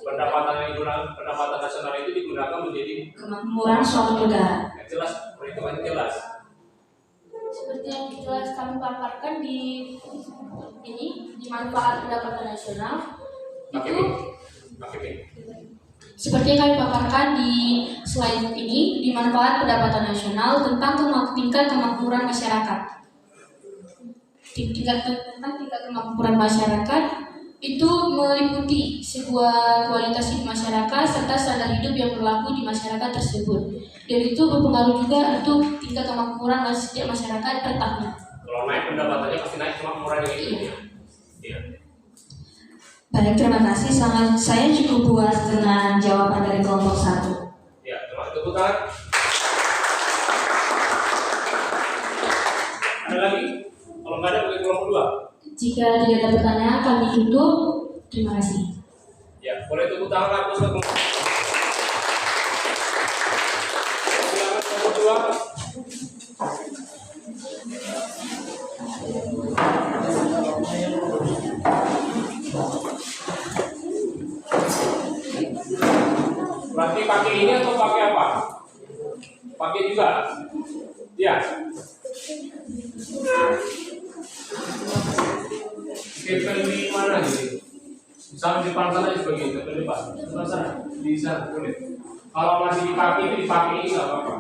Pendapatan nasional itu digunakan menjadi Kemakmuran suatu negara. jelas, perhitungannya jelas. Seperti yang jelas kami paparkan di manfaat pendapatan nasional itu seperti yang kami paparkan di slide ini, di manfaat pendapatan nasional tentang tingkat kemakmuran masyarakat. Tentang tingkat kemakmuran masyarakat itu meliputi sebuah kualitas hidup masyarakat serta standar hidup yang berlaku di masyarakat tersebut. Dan itu berpengaruh juga untuk tingkat kemakmuran setiap masyarakat per tahun. Kalau naik pendapatannya pasti naik kemakmuran yang itu. Iya. Baik, terima kasih. Saya cukup puas dengan jawaban dari kelompok 1. Ya, terima kasih tepuk tangan. Ada lagi? Kalau nggak ada, bagi kelompok 2. Jika tidak ada pertanyaan, kami tutup. Terima kasih. Ya, boleh tepuk tangan aku satu. Silakan kelompok 2. Berarti pakai ini atau pakai apa? Pakai juga? Ya. Stephen di mana gitu? Misalnya di depan sana sebagai Stephen di depan. Sebelah sana, di sana boleh. Kalau masih dipakai itu dipakai ini nggak apa-apa.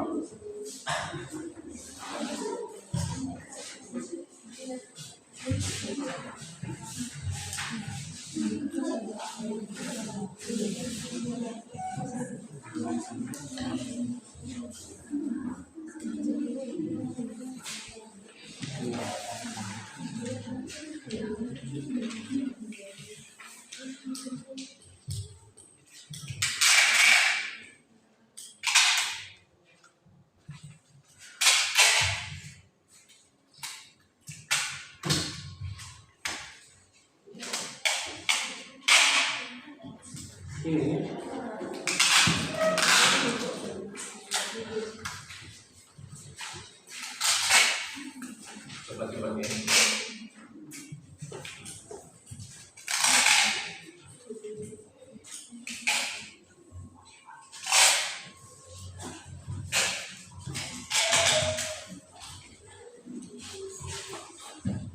Ini. Coba dibagi.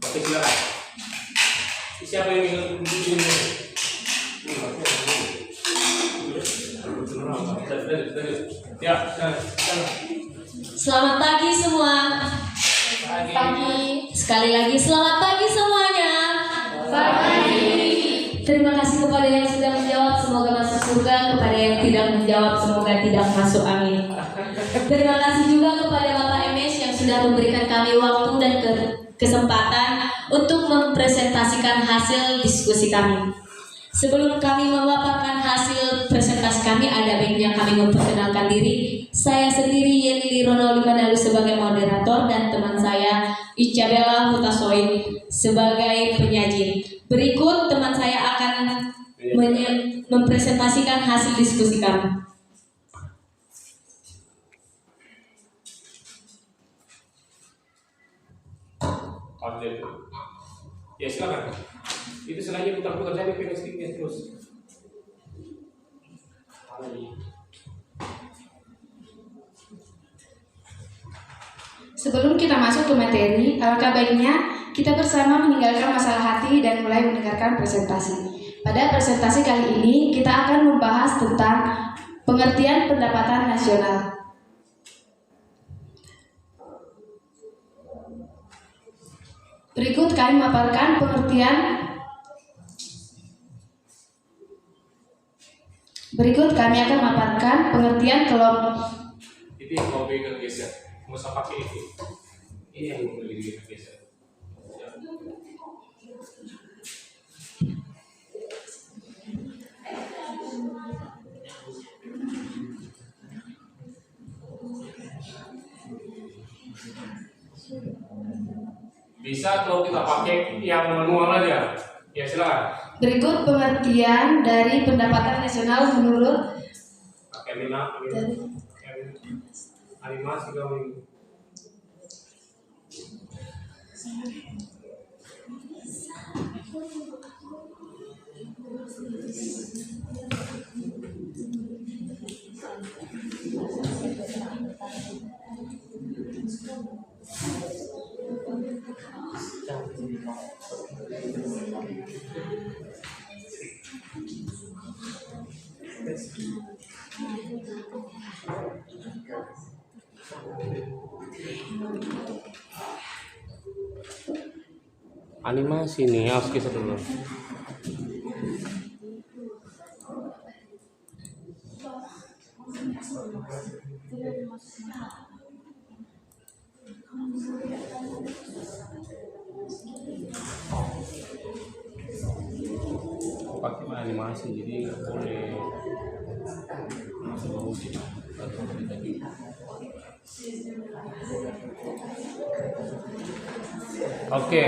Oke, silakan. Siapa yang ingin ini? Ya, Selamat pagi semua. Pagi. Sekali lagi selamat pagi semuanya. Pagi. Terima kasih kepada yang sudah menjawab, semoga masuk surga. Kepada yang tidak menjawab, semoga tidak masuk, amin. Terima kasih juga kepada Bapak MS yang sudah memberikan kami waktu dan kesempatan untuk mempresentasikan hasil diskusi kami. Sebelum kami memaparkan hasil presentasi kami, ada baiknya kami memperkenalkan diri. Saya sendiri Yeli Ronald Madalu sebagai moderator dan teman saya Icabella Hutasoin sebagai penyaji. Berikut teman saya akan mempresentasikan hasil diskusi kami. Ya, silakan. Itu sengaja putar-putar, jadi pegang sticknya terus. Sebelum kita masuk ke materi, alangkah baiknya kita bersama meninggalkan masalah hati dan mulai mendengarkan presentasi. Pada presentasi kali ini, kita akan membahas tentang pengertian pendapatan nasional. Berikut kami memaparkan pengertian kelompok. Itu yang mau pegang geser, nggak usah pakai itu. Ini yang mau geser. Bisa kalau kita pakai yang manual aja. Ya silakan. Berikut pengertian dari pendapatan nasional menurut Pakai animasi kami. Animasi nih harus kisah dulu. Pakai animasi jadi nggak boleh Oke,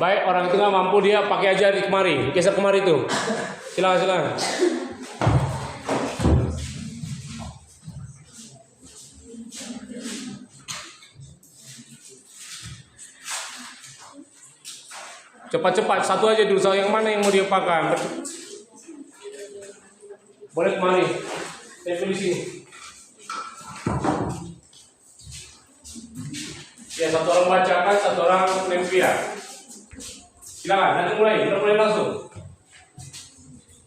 baik orang itu nggak mampu dia pakai aja di kemari, geser kemari tuh. Silakan. Cepat-cepat, satu aja dulu. Yang mana yang mau dia pakai? Boleh kemari. Saya tulis sini. Ya, satu orang bacakan, satu orang nempel. Silakan, nanti mulai langsung.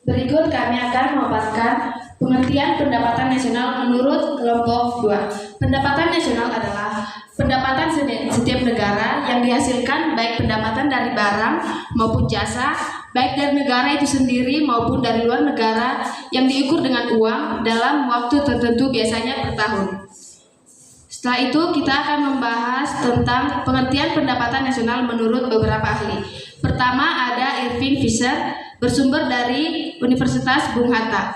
Berikut kami akan memaparkan pengertian pendapatan nasional menurut kelompok 2. Pendapatan nasional adalah pendapatan setiap negara yang dihasilkan baik pendapatan dari barang maupun jasa, baik dari negara itu sendiri maupun dari luar negara yang diukur dengan uang dalam waktu tertentu biasanya per tahun. Setelah itu kita akan membahas tentang pengertian pendapatan nasional menurut beberapa ahli. Pertama ada Irving Fisher, bersumber dari Universitas Bung Hatta.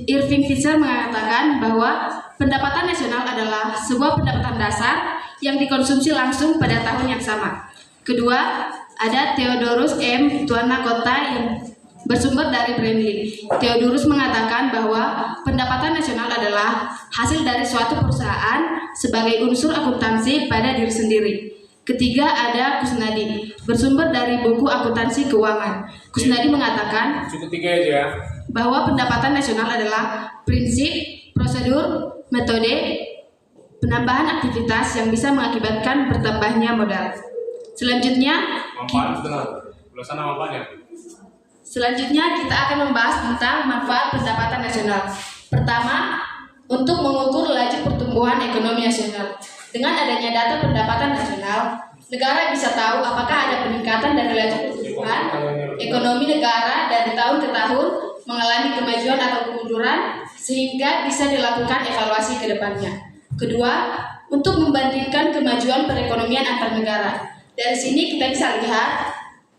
Irving Fisher mengatakan bahwa pendapatan nasional adalah sebuah pendapatan dasar yang dikonsumsi langsung pada tahun yang sama. Kedua, ada Theodorus M. Tuanakota yang bersumber dari Brandling. Theodorus mengatakan bahwa pendapatan nasional adalah hasil dari suatu perusahaan sebagai unsur akuntansi pada diri sendiri. Ketiga ada Kusnadi, bersumber dari buku akuntansi keuangan. Kusnadi mengatakan cukup 3 aja bahwa pendapatan nasional adalah prinsip, prosedur, metode, penambahan aktivitas yang bisa mengakibatkan bertambahnya modal. Selanjutnya kita akan membahas tentang manfaat pendapatan nasional. Pertama, untuk mengukur laju pertumbuhan ekonomi nasional. Dengan adanya data pendapatan nasional, negara bisa tahu apakah ada peningkatan dari laju pertumbuhan ekonomi negara dari tahun ke tahun, mengalami kemajuan atau kemunduran, sehingga bisa dilakukan evaluasi ke depannya. Kedua, untuk membandingkan kemajuan perekonomian antar negara. Dari sini kita bisa lihat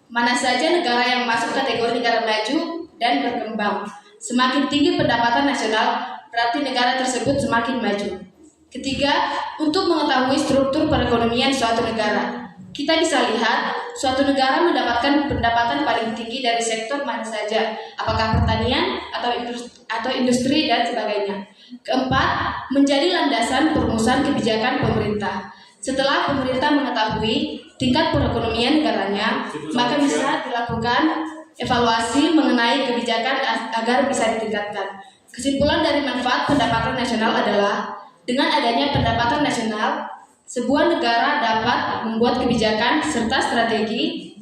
mana saja negara yang masuk kategori negara maju dan berkembang. Semakin tinggi pendapatan nasional, berarti negara tersebut semakin maju. Ketiga, untuk mengetahui struktur perekonomian suatu negara. Kita bisa lihat suatu negara mendapatkan pendapatan paling tinggi dari sektor mana saja, apakah pertanian atau industri dan sebagainya. Keempat, menjadi landasan perumusan kebijakan pemerintah. Setelah pemerintah mengetahui tingkat perekonomian negaranya, maka bisa dilakukan evaluasi mengenai kebijakan agar bisa ditingkatkan. Kesimpulan dari manfaat pendapatan nasional adalah dengan adanya pendapatan nasional, sebuah negara dapat membuat kebijakan serta strategi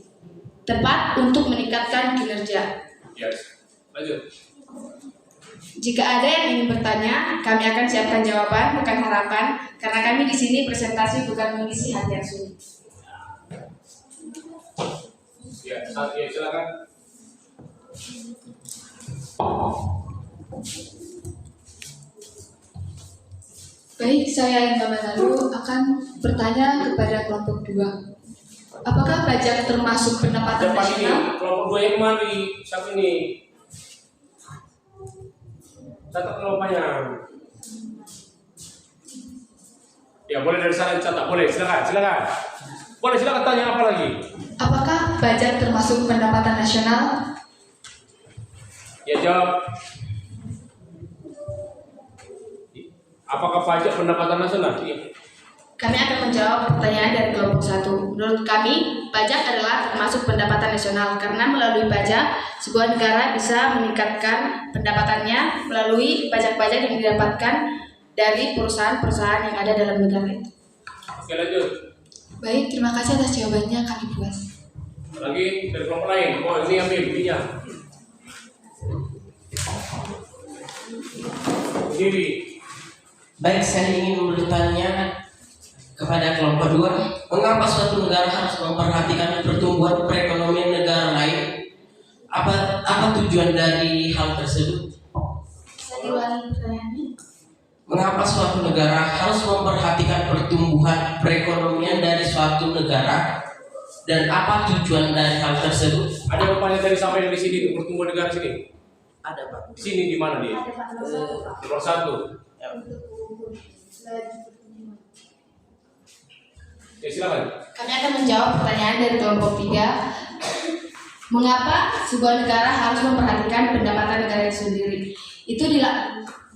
tepat untuk meningkatkan kinerja. Yes. Lanjut. Jika ada yang ingin bertanya, kami akan siapkan jawaban, bukan harapan, karena kami di sini presentasi bukan mengisi hati yang sulit. Ya, silakan. Baik, saya Inga Manalu akan bertanya kepada kelompok 2. Apakah pajak termasuk pendapatan Depan ini, nasional? kelompok 2 yang mari, siapa ini? Catat kelompoknya. Ya, boleh dari sana dicatat, boleh, silakan. Boleh, silakan tanya apa lagi? Apakah pajak termasuk pendapatan nasional? Ya, jawab. Apakah pajak pendapatan nasional? Iya. Kami akan menjawab pertanyaan dari kelompok 1. Menurut kami, pajak adalah termasuk pendapatan nasional karena melalui pajak, sebuah negara bisa meningkatkan pendapatannya melalui pajak-pajak yang didapatkan dari perusahaan-perusahaan yang ada dalam negara itu. Oke, lanjut. Baik, terima kasih atas jawabannya, kami puas. Lagi dari kelompok lain. Oh, ini ambil ininya. Berdiri. Baik, saya ingin bertanya kepada kelompok 2, mengapa suatu negara harus memperhatikan pertumbuhan perekonomian negara lain? Apa tujuan dari hal tersebut? Bisa diulangi pertanyaannya? Mengapa suatu negara harus memperhatikan pertumbuhan perekonomian dari suatu negara? Dan apa tujuan dari hal tersebut? Ada bapaknya tadi sampai di sini pertumbuhan negara sini. Ada, Pak. Di sini di mana dia? Nomor 1. Ya, silakan. Kami akan menjawab pertanyaan dari kelompok 3. Mengapa sebuah negara harus memperhatikan pendapatan negara itu sendiri?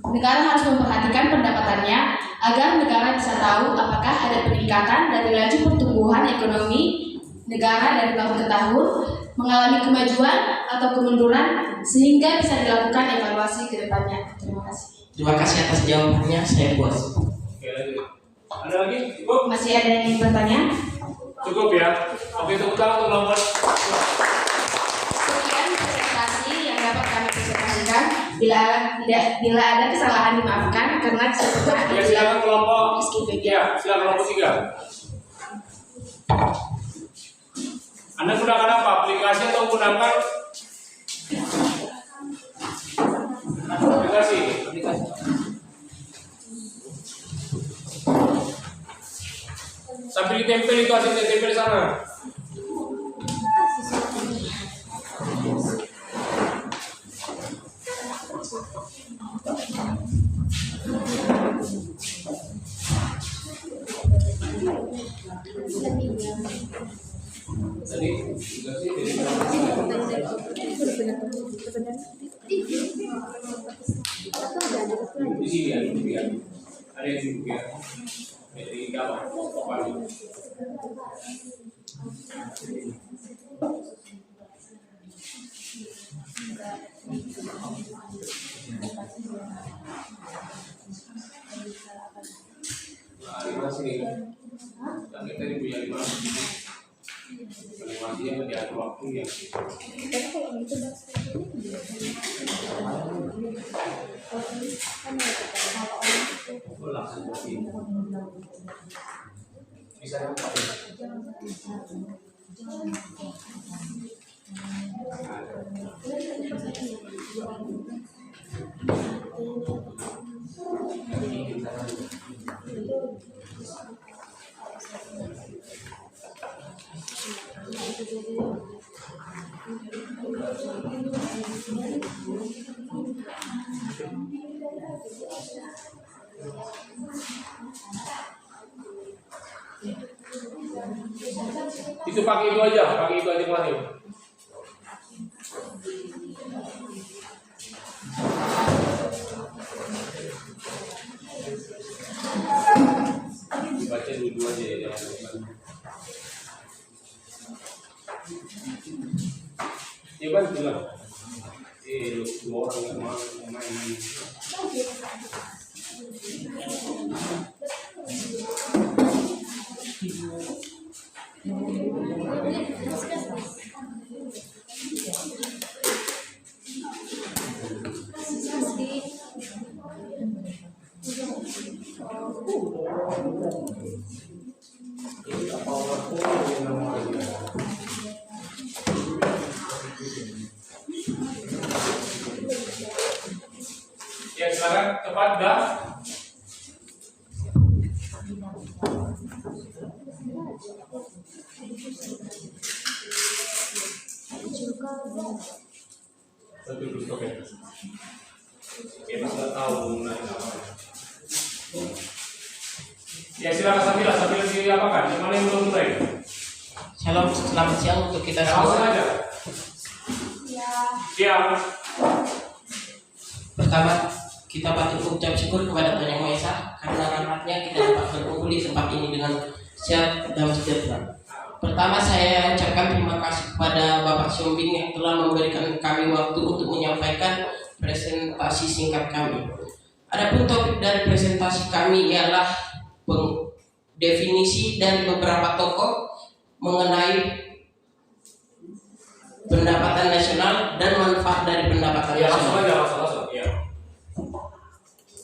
Negara harus memperhatikan pendapatannya agar negara bisa tahu apakah ada peningkatan dari laju pertumbuhan ekonomi negara dari tahun ke tahun, mengalami kemajuan atau kemunduran, sehingga bisa dilakukan evaluasi ke depannya. Terima kasih. Terima kasih atas jawabannya, saya puas. Oke, lanjut. Ada lagi? Cukup? Masih ada yang ingin bertanya? Cukup ya. Oke, tepuk tangan untuk kelompok. Sekian presentasi yang dapat kami presentasikan. Bila ada kesalahan dimaafkan karena kesempatan. Ya, silakan kelompok. Ya, silakan kelompok 3. Anda gunakan apa? Aplikasi atau menggunakan aplikasi? Sambil ditempel itu hasilnya, tempel di sana. Tadi di sini ya, ada yang sibuk ya. Jadi kalau sini kami tadi punya 5 animasi yang diatur waktu yang bisa itu pakai itu aja kemarin. Dibaca dulu aja ya, jangan lupa. Ya kan bilang, semua orang yang mau main ini. dah. Oke. Kita sudah tahu mengenai apa. Ya silakan sambil diapakan? Gimana yang belum mulai? Shalom, selamat siang untuk kita Langsung semua. aja. Siap. Pertama, kita patut mengucap syukur kepada Tuhan Yang Maha Esa karena rahmatnya kita dapat berkumpul di tempat ini dengan sehat dan sejahtera. Pertama, saya ucapkan terima kasih kepada Bapak Siombing yang telah memberikan kami waktu untuk menyampaikan presentasi singkat kami. Adapun topik dari presentasi kami ialah definisi dari beberapa tokoh mengenai pendapatan nasional dan manfaat dari pendapatan Ya langsung nasional. aja, langsung. Ya.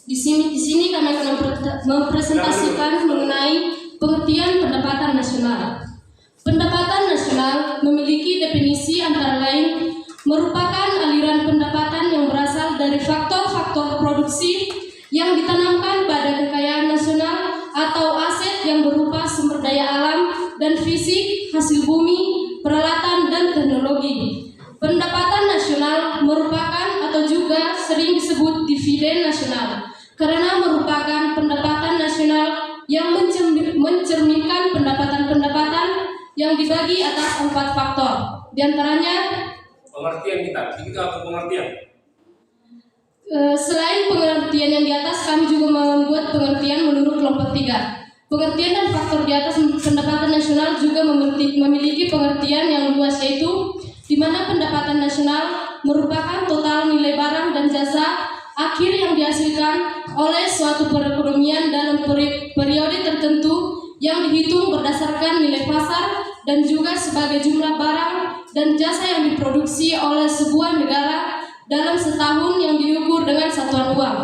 Di sini kami akan mempresentasikan mengenai pengertian pendapatan nasional. Pendapatan nasional memiliki definisi antara lain merupakan aliran pendapatan yang berasal dari faktor-faktor produksi yang ditanamkan pada kekayaan nasional atau aset yang berupa sumber daya alam dan fisik, hasil bumi, peralatan, dan teknologi. Pendapatan nasional merupakan atau juga sering disebut dividen nasional karena merupakan pendapatan nasional yang mencerminkan pendapatan-pendapatan yang dibagi atas 4 faktor. Di antaranya Pengertian kita ke pengertian. Selain pengertian yang di atas, kami juga membuat pengertian menurut kelompok 3. Pengertian dan faktor di atas pendapatan nasional juga memiliki pengertian yang luas, yaitu di mana pendapatan nasional merupakan total nilai barang dan jasa akhir yang dihasilkan oleh suatu perekonomian dalam periode tertentu yang dihitung berdasarkan nilai pasar dan juga sebagai jumlah barang dan jasa yang diproduksi oleh sebuah negara dalam setahun yang diukur dengan satuan uang,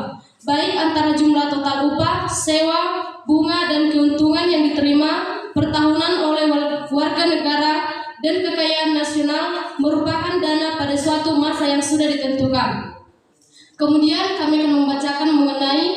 baik antara jumlah total upah, sewa, bunga, dan keuntungan yang diterima pertahunan oleh warga negara dan kekayaan nasional merupakan dana pada suatu masa yang sudah ditentukan. Kemudian kami akan membacakan mengenai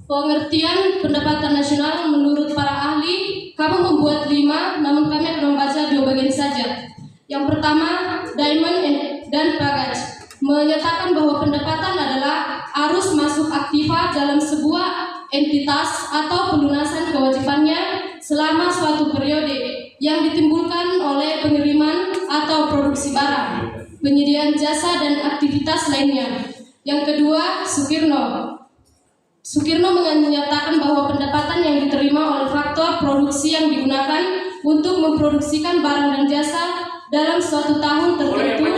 pengertian pendapatan nasional menurut para ahli. Kami membuat 5, namun kami akan membaca 2 bagian saja. Yang pertama, Diamond dan Pagaj menyatakan bahwa pendapatan adalah arus masuk aktiva dalam sebuah entitas atau pelunasan kewajibannya selama suatu periode yang ditimbulkan oleh pengiriman atau produksi barang, penyediaan jasa, dan aktivitas lainnya. Yang kedua, Sukirno menyatakan bahwa pendapatan yang diterima oleh faktor produksi yang digunakan untuk memproduksikan barang dan jasa dalam suatu tahun tertentu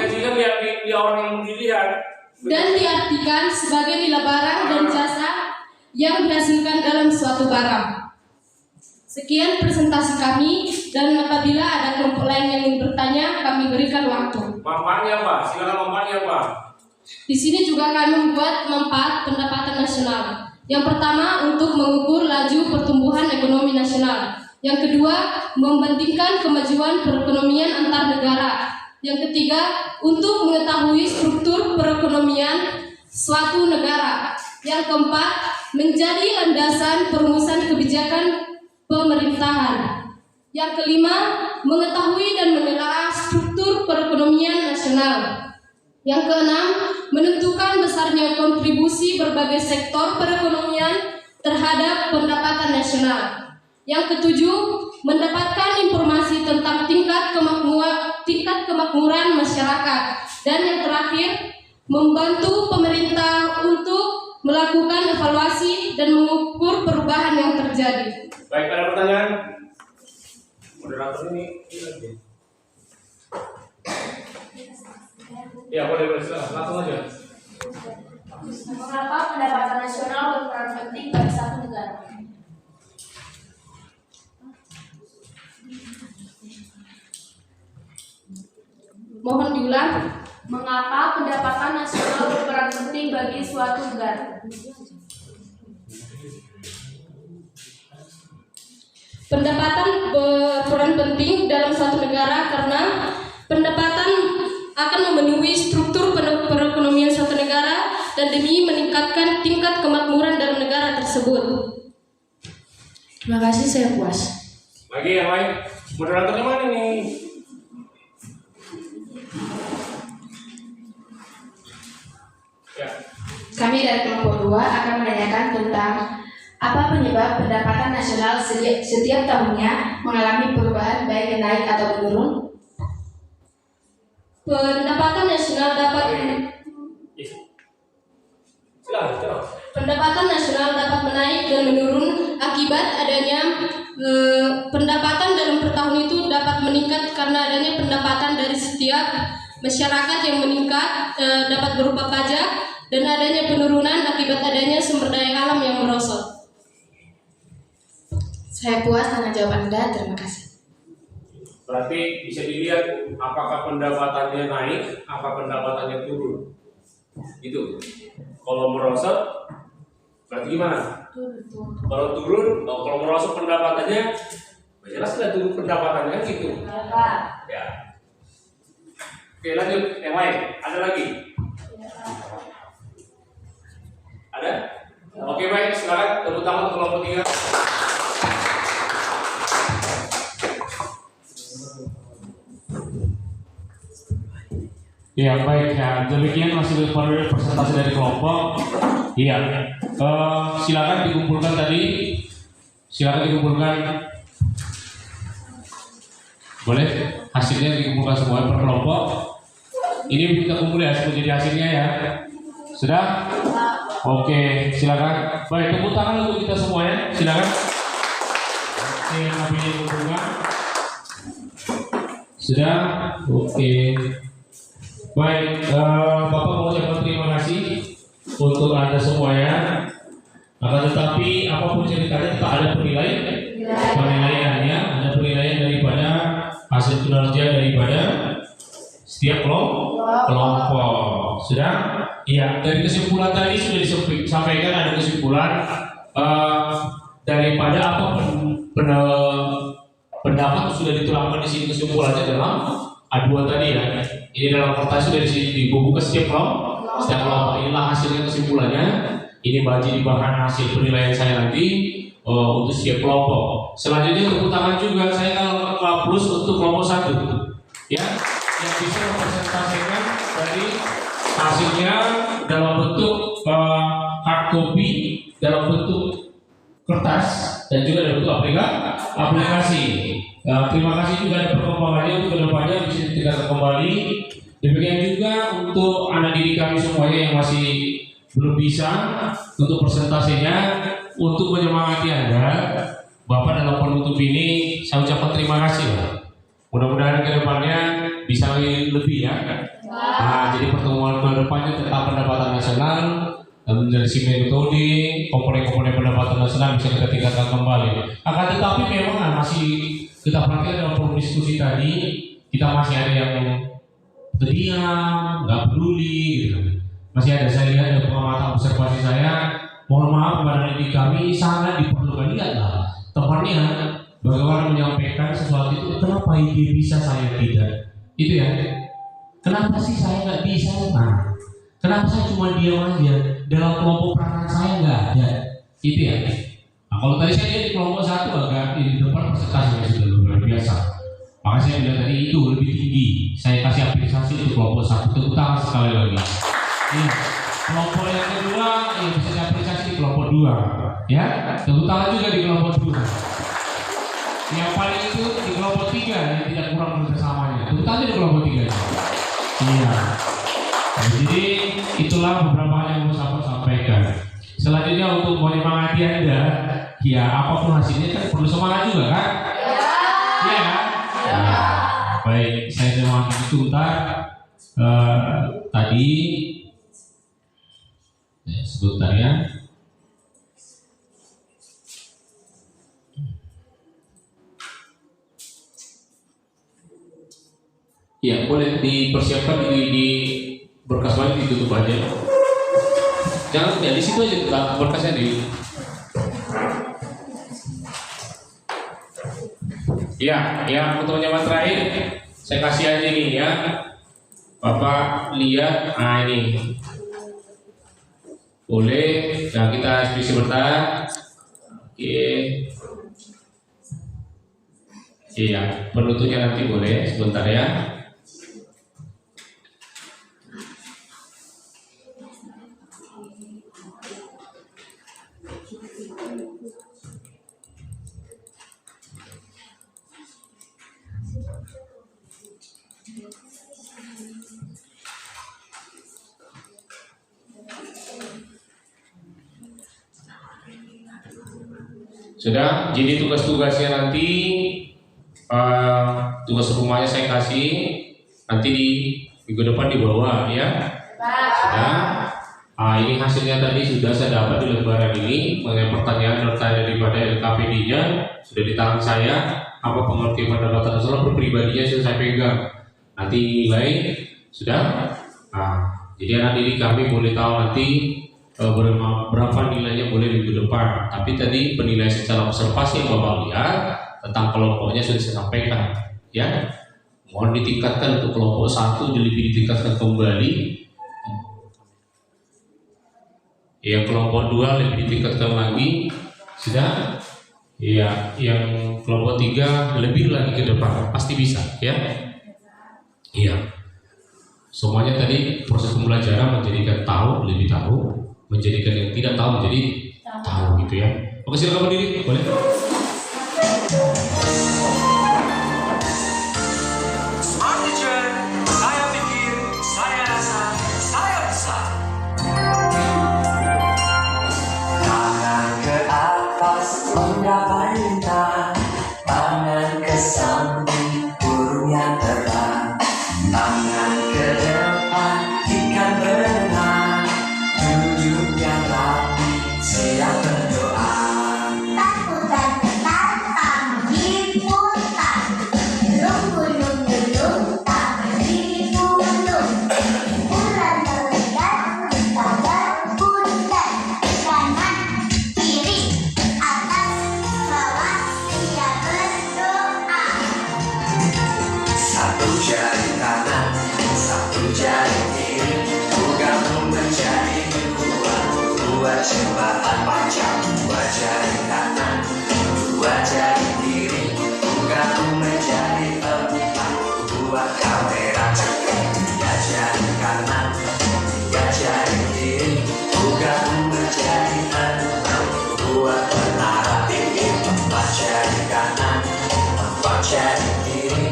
dan diartikan sebagai nilai barang dan jasa yang dihasilkan dalam suatu barang. Sekian presentasi kami, dan apabila ada kelompok lain yang ingin bertanya, kami berikan waktu. Manfaatnya Pak, silakan manfaatnya Pak. Di sini juga kami membuat manfaat pendapatan nasional. Yang pertama, untuk mengukur laju pertumbuhan ekonomi nasional. Yang kedua, membandingkan kemajuan perekonomian antar negara. Yang ketiga, untuk mengetahui struktur perekonomian suatu negara. Yang keempat, menjadi landasan perumusan kebijakan pemerintahan. Yang kelima, mengetahui dan menelaah struktur perekonomian nasional. Yang keenam, menentukan besarnya kontribusi berbagai sektor perekonomian terhadap pendapatan nasional. Yang ketujuh, mendapatkan informasi tentang tingkat kemakmuran masyarakat. Dan yang terakhir, membantu pemerintah untuk melakukan evaluasi dan mengukur perubahan yang terjadi. Baik, ada pertanyaan? Moderator ini lagi. Ya, boleh silakan. Langsung aja. Mengapa pendapatan nasional berperan penting bagi satu negara? Mohon diulang. Mengapa pendapatan nasional berperan penting bagi suatu negara? Pendapatan berperan penting dalam suatu negara karena pendapatan akan memenuhi struktur perekonomian suatu negara dan demi meningkatkan tingkat kemakmuran tersebut. Terima kasih, saya puas. Lagi yang lain, moderatornya mana nih? Ya. Kami dari kelompok 2 akan menanyakan tentang apa penyebab pendapatan nasional setiap tahunnya mengalami perubahan baik naik atau menurun. Pendapatan nasional dapat menaik dan menurun akibat adanya pendapatan dalam per tahun itu dapat meningkat karena adanya pendapatan dari setiap masyarakat yang meningkat dapat berupa pajak dan adanya penurunan akibat adanya sumber daya alam yang merosot. Saya puas dengan jawaban Anda, terima kasih. Berarti bisa dilihat apakah pendapatannya naik, apa pendapatannya turun. Itu. Kalau merosot, berarti gimana? Kalau turun, kalau merosot pendapatannya, jelas sudah turun pendapatannya kan gitu. Ya. Oke, lanjut yang lain. Ada lagi? Ada? Oke, baik. Silakan tepuk tangan untuk kelompok 3. Ya baik ya, demikian hasil presentasi dari kelompok. Iya, silakan dikumpulkan tadi. Silakan dikumpulkan. Boleh hasilnya dikumpulkan semua per kelompok. Ini kita kumpul ya, menjadi hasilnya ya. Sudah? Oke, silakan. Baik, tepuk tangan untuk kita semua ya. Silakan. Oke, kami dikumpulkan. Sudah? Oke. Baik, Bapak mengucapkan terima kasih untuk Anda semuanya. Akan tetapi apapun ceritanya tak ada penilaiannya, ada penilaian daripada hasil kinerja daripada setiap kelompok. Sudah? Iya. Dari kesimpulan tadi sudah disampaikan, ada kesimpulan daripada apa pendapat sudah dituangkan di sini, kesimpulannya dalam aduan tadi ya. Ini dalam kertas sudah dibuka setiap kelompok. Inilah hasilnya, kesimpulannya. Ini bagi di bahan hasil penilaian saya nanti untuk setiap kelompok. Selanjutnya tepuk tangan juga saya akan plus untuk kelompok 1 ya, yang bisa mempresentasikan dari hasilnya dalam bentuk hard copy, dalam bentuk kertas, dan juga dalam bentuk aplikasi. Terima kasih juga ada perkembangannya untuk kedepannya bisa ditingkatkan kembali. Demikian juga untuk anak didik kami semuanya yang masih belum bisa untuk presentasinya, untuk menyemangati Anda, Bapak dalam penutup ini saya ucapkan terima kasih. Mudah-mudahan kedepannya bisa lebih ya. Nah, jadi pertemuan kedepannya tentang pendapatan nasional dan dari sisi metode komponen-komponen pendapatan nasional bisa kita tingkatkan kembali. Akan tetapi memang masih kita perhatikan dalam forum diskusi tadi, kita masih ada yang terdiam, nggak peduli gitu. Masih ada, saya lihat dari pengamatan observasi saya, mohon maaf kepada didik kami sangat diperlukan. Lihatlah temannya bagaimana menyampaikan sesuatu itu, kenapa ide bisa saya tidak, itu ya. Kenapa sih saya nggak bisa? Nah, kenapa saya cuma diam aja? Dalam kelompok peranan saya nggak ada, itu ya. Nah, kalau tadi saya lihat di kelompok 1 agak di depan presentasinya sudah luar biasa. Maka saya bilang tadi itu lebih tinggi. Saya kasih apresiasi untuk kelompok 1. Tepuk tangan sekali lagi. Ini kelompok yang kedua yang bisa diapresiasi di kelompok 2. Ya, tepuk tangan juga di kelompok 2. Yang paling itu di kelompok 3 yang tidak kurang kerjasamanya. Tepuk tangan di kelompok 3. Iya. Jadi itulah beberapa hal yang mau saya sampaikan. Selanjutnya untuk menyemangati Anda, ya apapun hasilnya kan perlu semangat juga kan? Iya kan? Ya. Baik, saya semangat sebentar. Tadi sebentar ya. Ya boleh dipersiapkan di berkas balik ditutup aja. Jangan ya di situ aja berkasnya di. Ya, yang pertemuan terakhir saya kasih aja nih ya. Bapak lihat, nah ini Boleh. Nah, kita ekspresi bertahan. Oke. Iya, penutupnya nanti boleh sebentar ya. Sudah, jadi tugas-tugasnya nanti tugas rumahnya saya kasih nanti di minggu depan dibawa ya. Sudah. Ini hasilnya tadi sudah saya dapat di lembaran ini mengenai pertanyaan daripada LKPD-nya sudah di tangan saya. Apa pengertian pendapatan nasional pribadinya sudah saya pegang. Nanti nilai sudah. Jadi anak didik kami boleh tahu nanti berapa nilainya boleh minggu depan. Tapi tadi penilaian secara observasi yang Bapak lihat tentang kelompoknya sudah saya sampaikan ya. Mohon ditingkatkan untuk kelompok 1, lebih ditingkatkan kembali. Yang kelompok 2 lebih ditingkatkan lagi. Sudah. Ya, yang kelompok 3 lebih lagi ke depan. Pasti bisa ya. Iya. Semuanya tadi proses pembelajaran menjadikan tahu, lebih tahu, menjadikan yang tidak tahu menjadi tahu gitu ya. Oke, silakan berdiri, boleh. Smart teacher, saya pikir, saya rasa, saya bisa. Tangan ke atas menggapai lintang, tangan ke samping burung yang terbang, tangan ke depan ikan berenang, duduk yang rapi siap berdoa. Satu jari kanan, satu jari kiri, gabung menjadi dua jembatan panjang. Dua jari kanan, dua jari kiri, gabung menjadi empat. Dua kamera cekrek, tiga jari kanan, tiga jari kiri, gabung menjadi enam. Dua menara tinggi, empat jari kanan, empat jari kiri,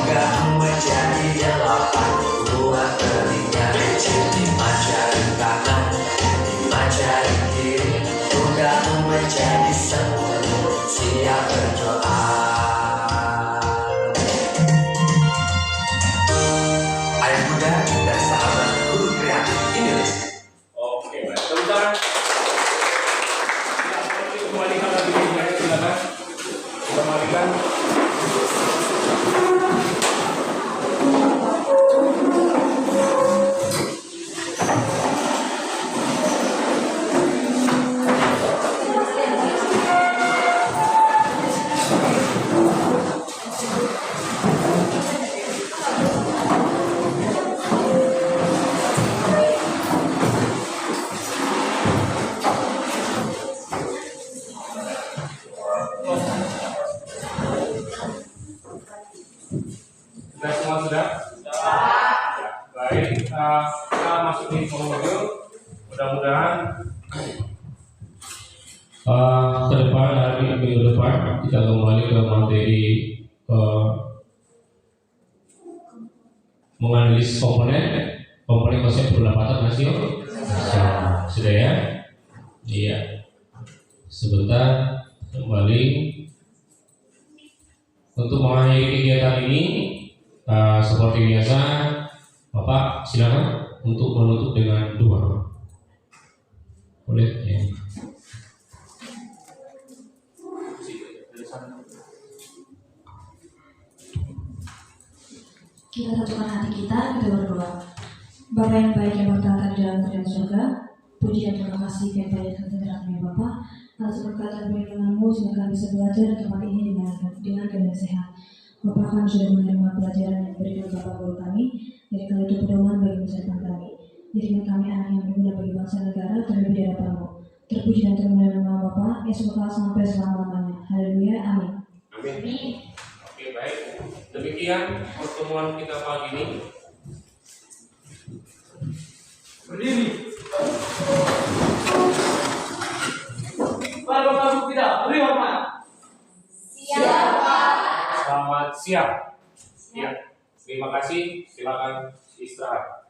gabung menjadi delapan. Dua telinga kecil, lima jari kanan, lima jari kiri, gabung menjadi 10. Siap berdoa. Ayah muda dan sahabat guru kreatif Indonesia. Oke, baik. Sebentar. Ya, kembalikan lagi videonya, silakan. Kembalikan. Sudah semua sudah? Ya, baik, kita masuk di penghujung. Mudah-mudahan ke depan hari minggu depan kita kembali ke materi menganalisis komponen konsep pendapatan nasional. Sudah ya? Iya. Sebentar kembali untuk mengakhiri kegiatan ini. Seperti biasa, Bapak silakan untuk menutup dengan doa. Boleh ya. Kita satukan hati kita berdoa. Bapa yang baik yang bertata di dalam kerajaan surga, puji dan terima kasih kepada ketentuan Bapa atas berkat dan perlindungan-Mu sehingga kami bisa belajar di tempat ini dengan keadaan sehat. Bapa, kami sudah menerima pelajaran yang diberikan Bapak guru kami, dari kali itu pedoman bagi masa depan kami. Jadikan kami anak yang berguna bagi bangsa dan negara terlebih di hadapan-Mu. Terpuji dan termulia nama Bapa, Yesus berkala sampai selama-lamanya. Haleluya, amin. Amin. Oke, baik. Demikian pertemuan kita pagi ini. Berdiri. Bapak-bapak tidak beri hormat. Selamat siang. Ya. Terima kasih. Silakan istirahat.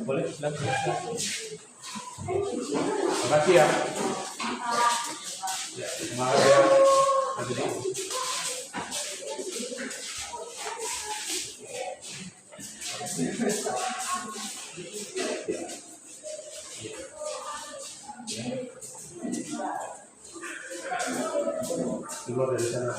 Boleh, silakan. Terima kasih ya. Ya, terima kasih ya. Hadirin. Keluar dari sana.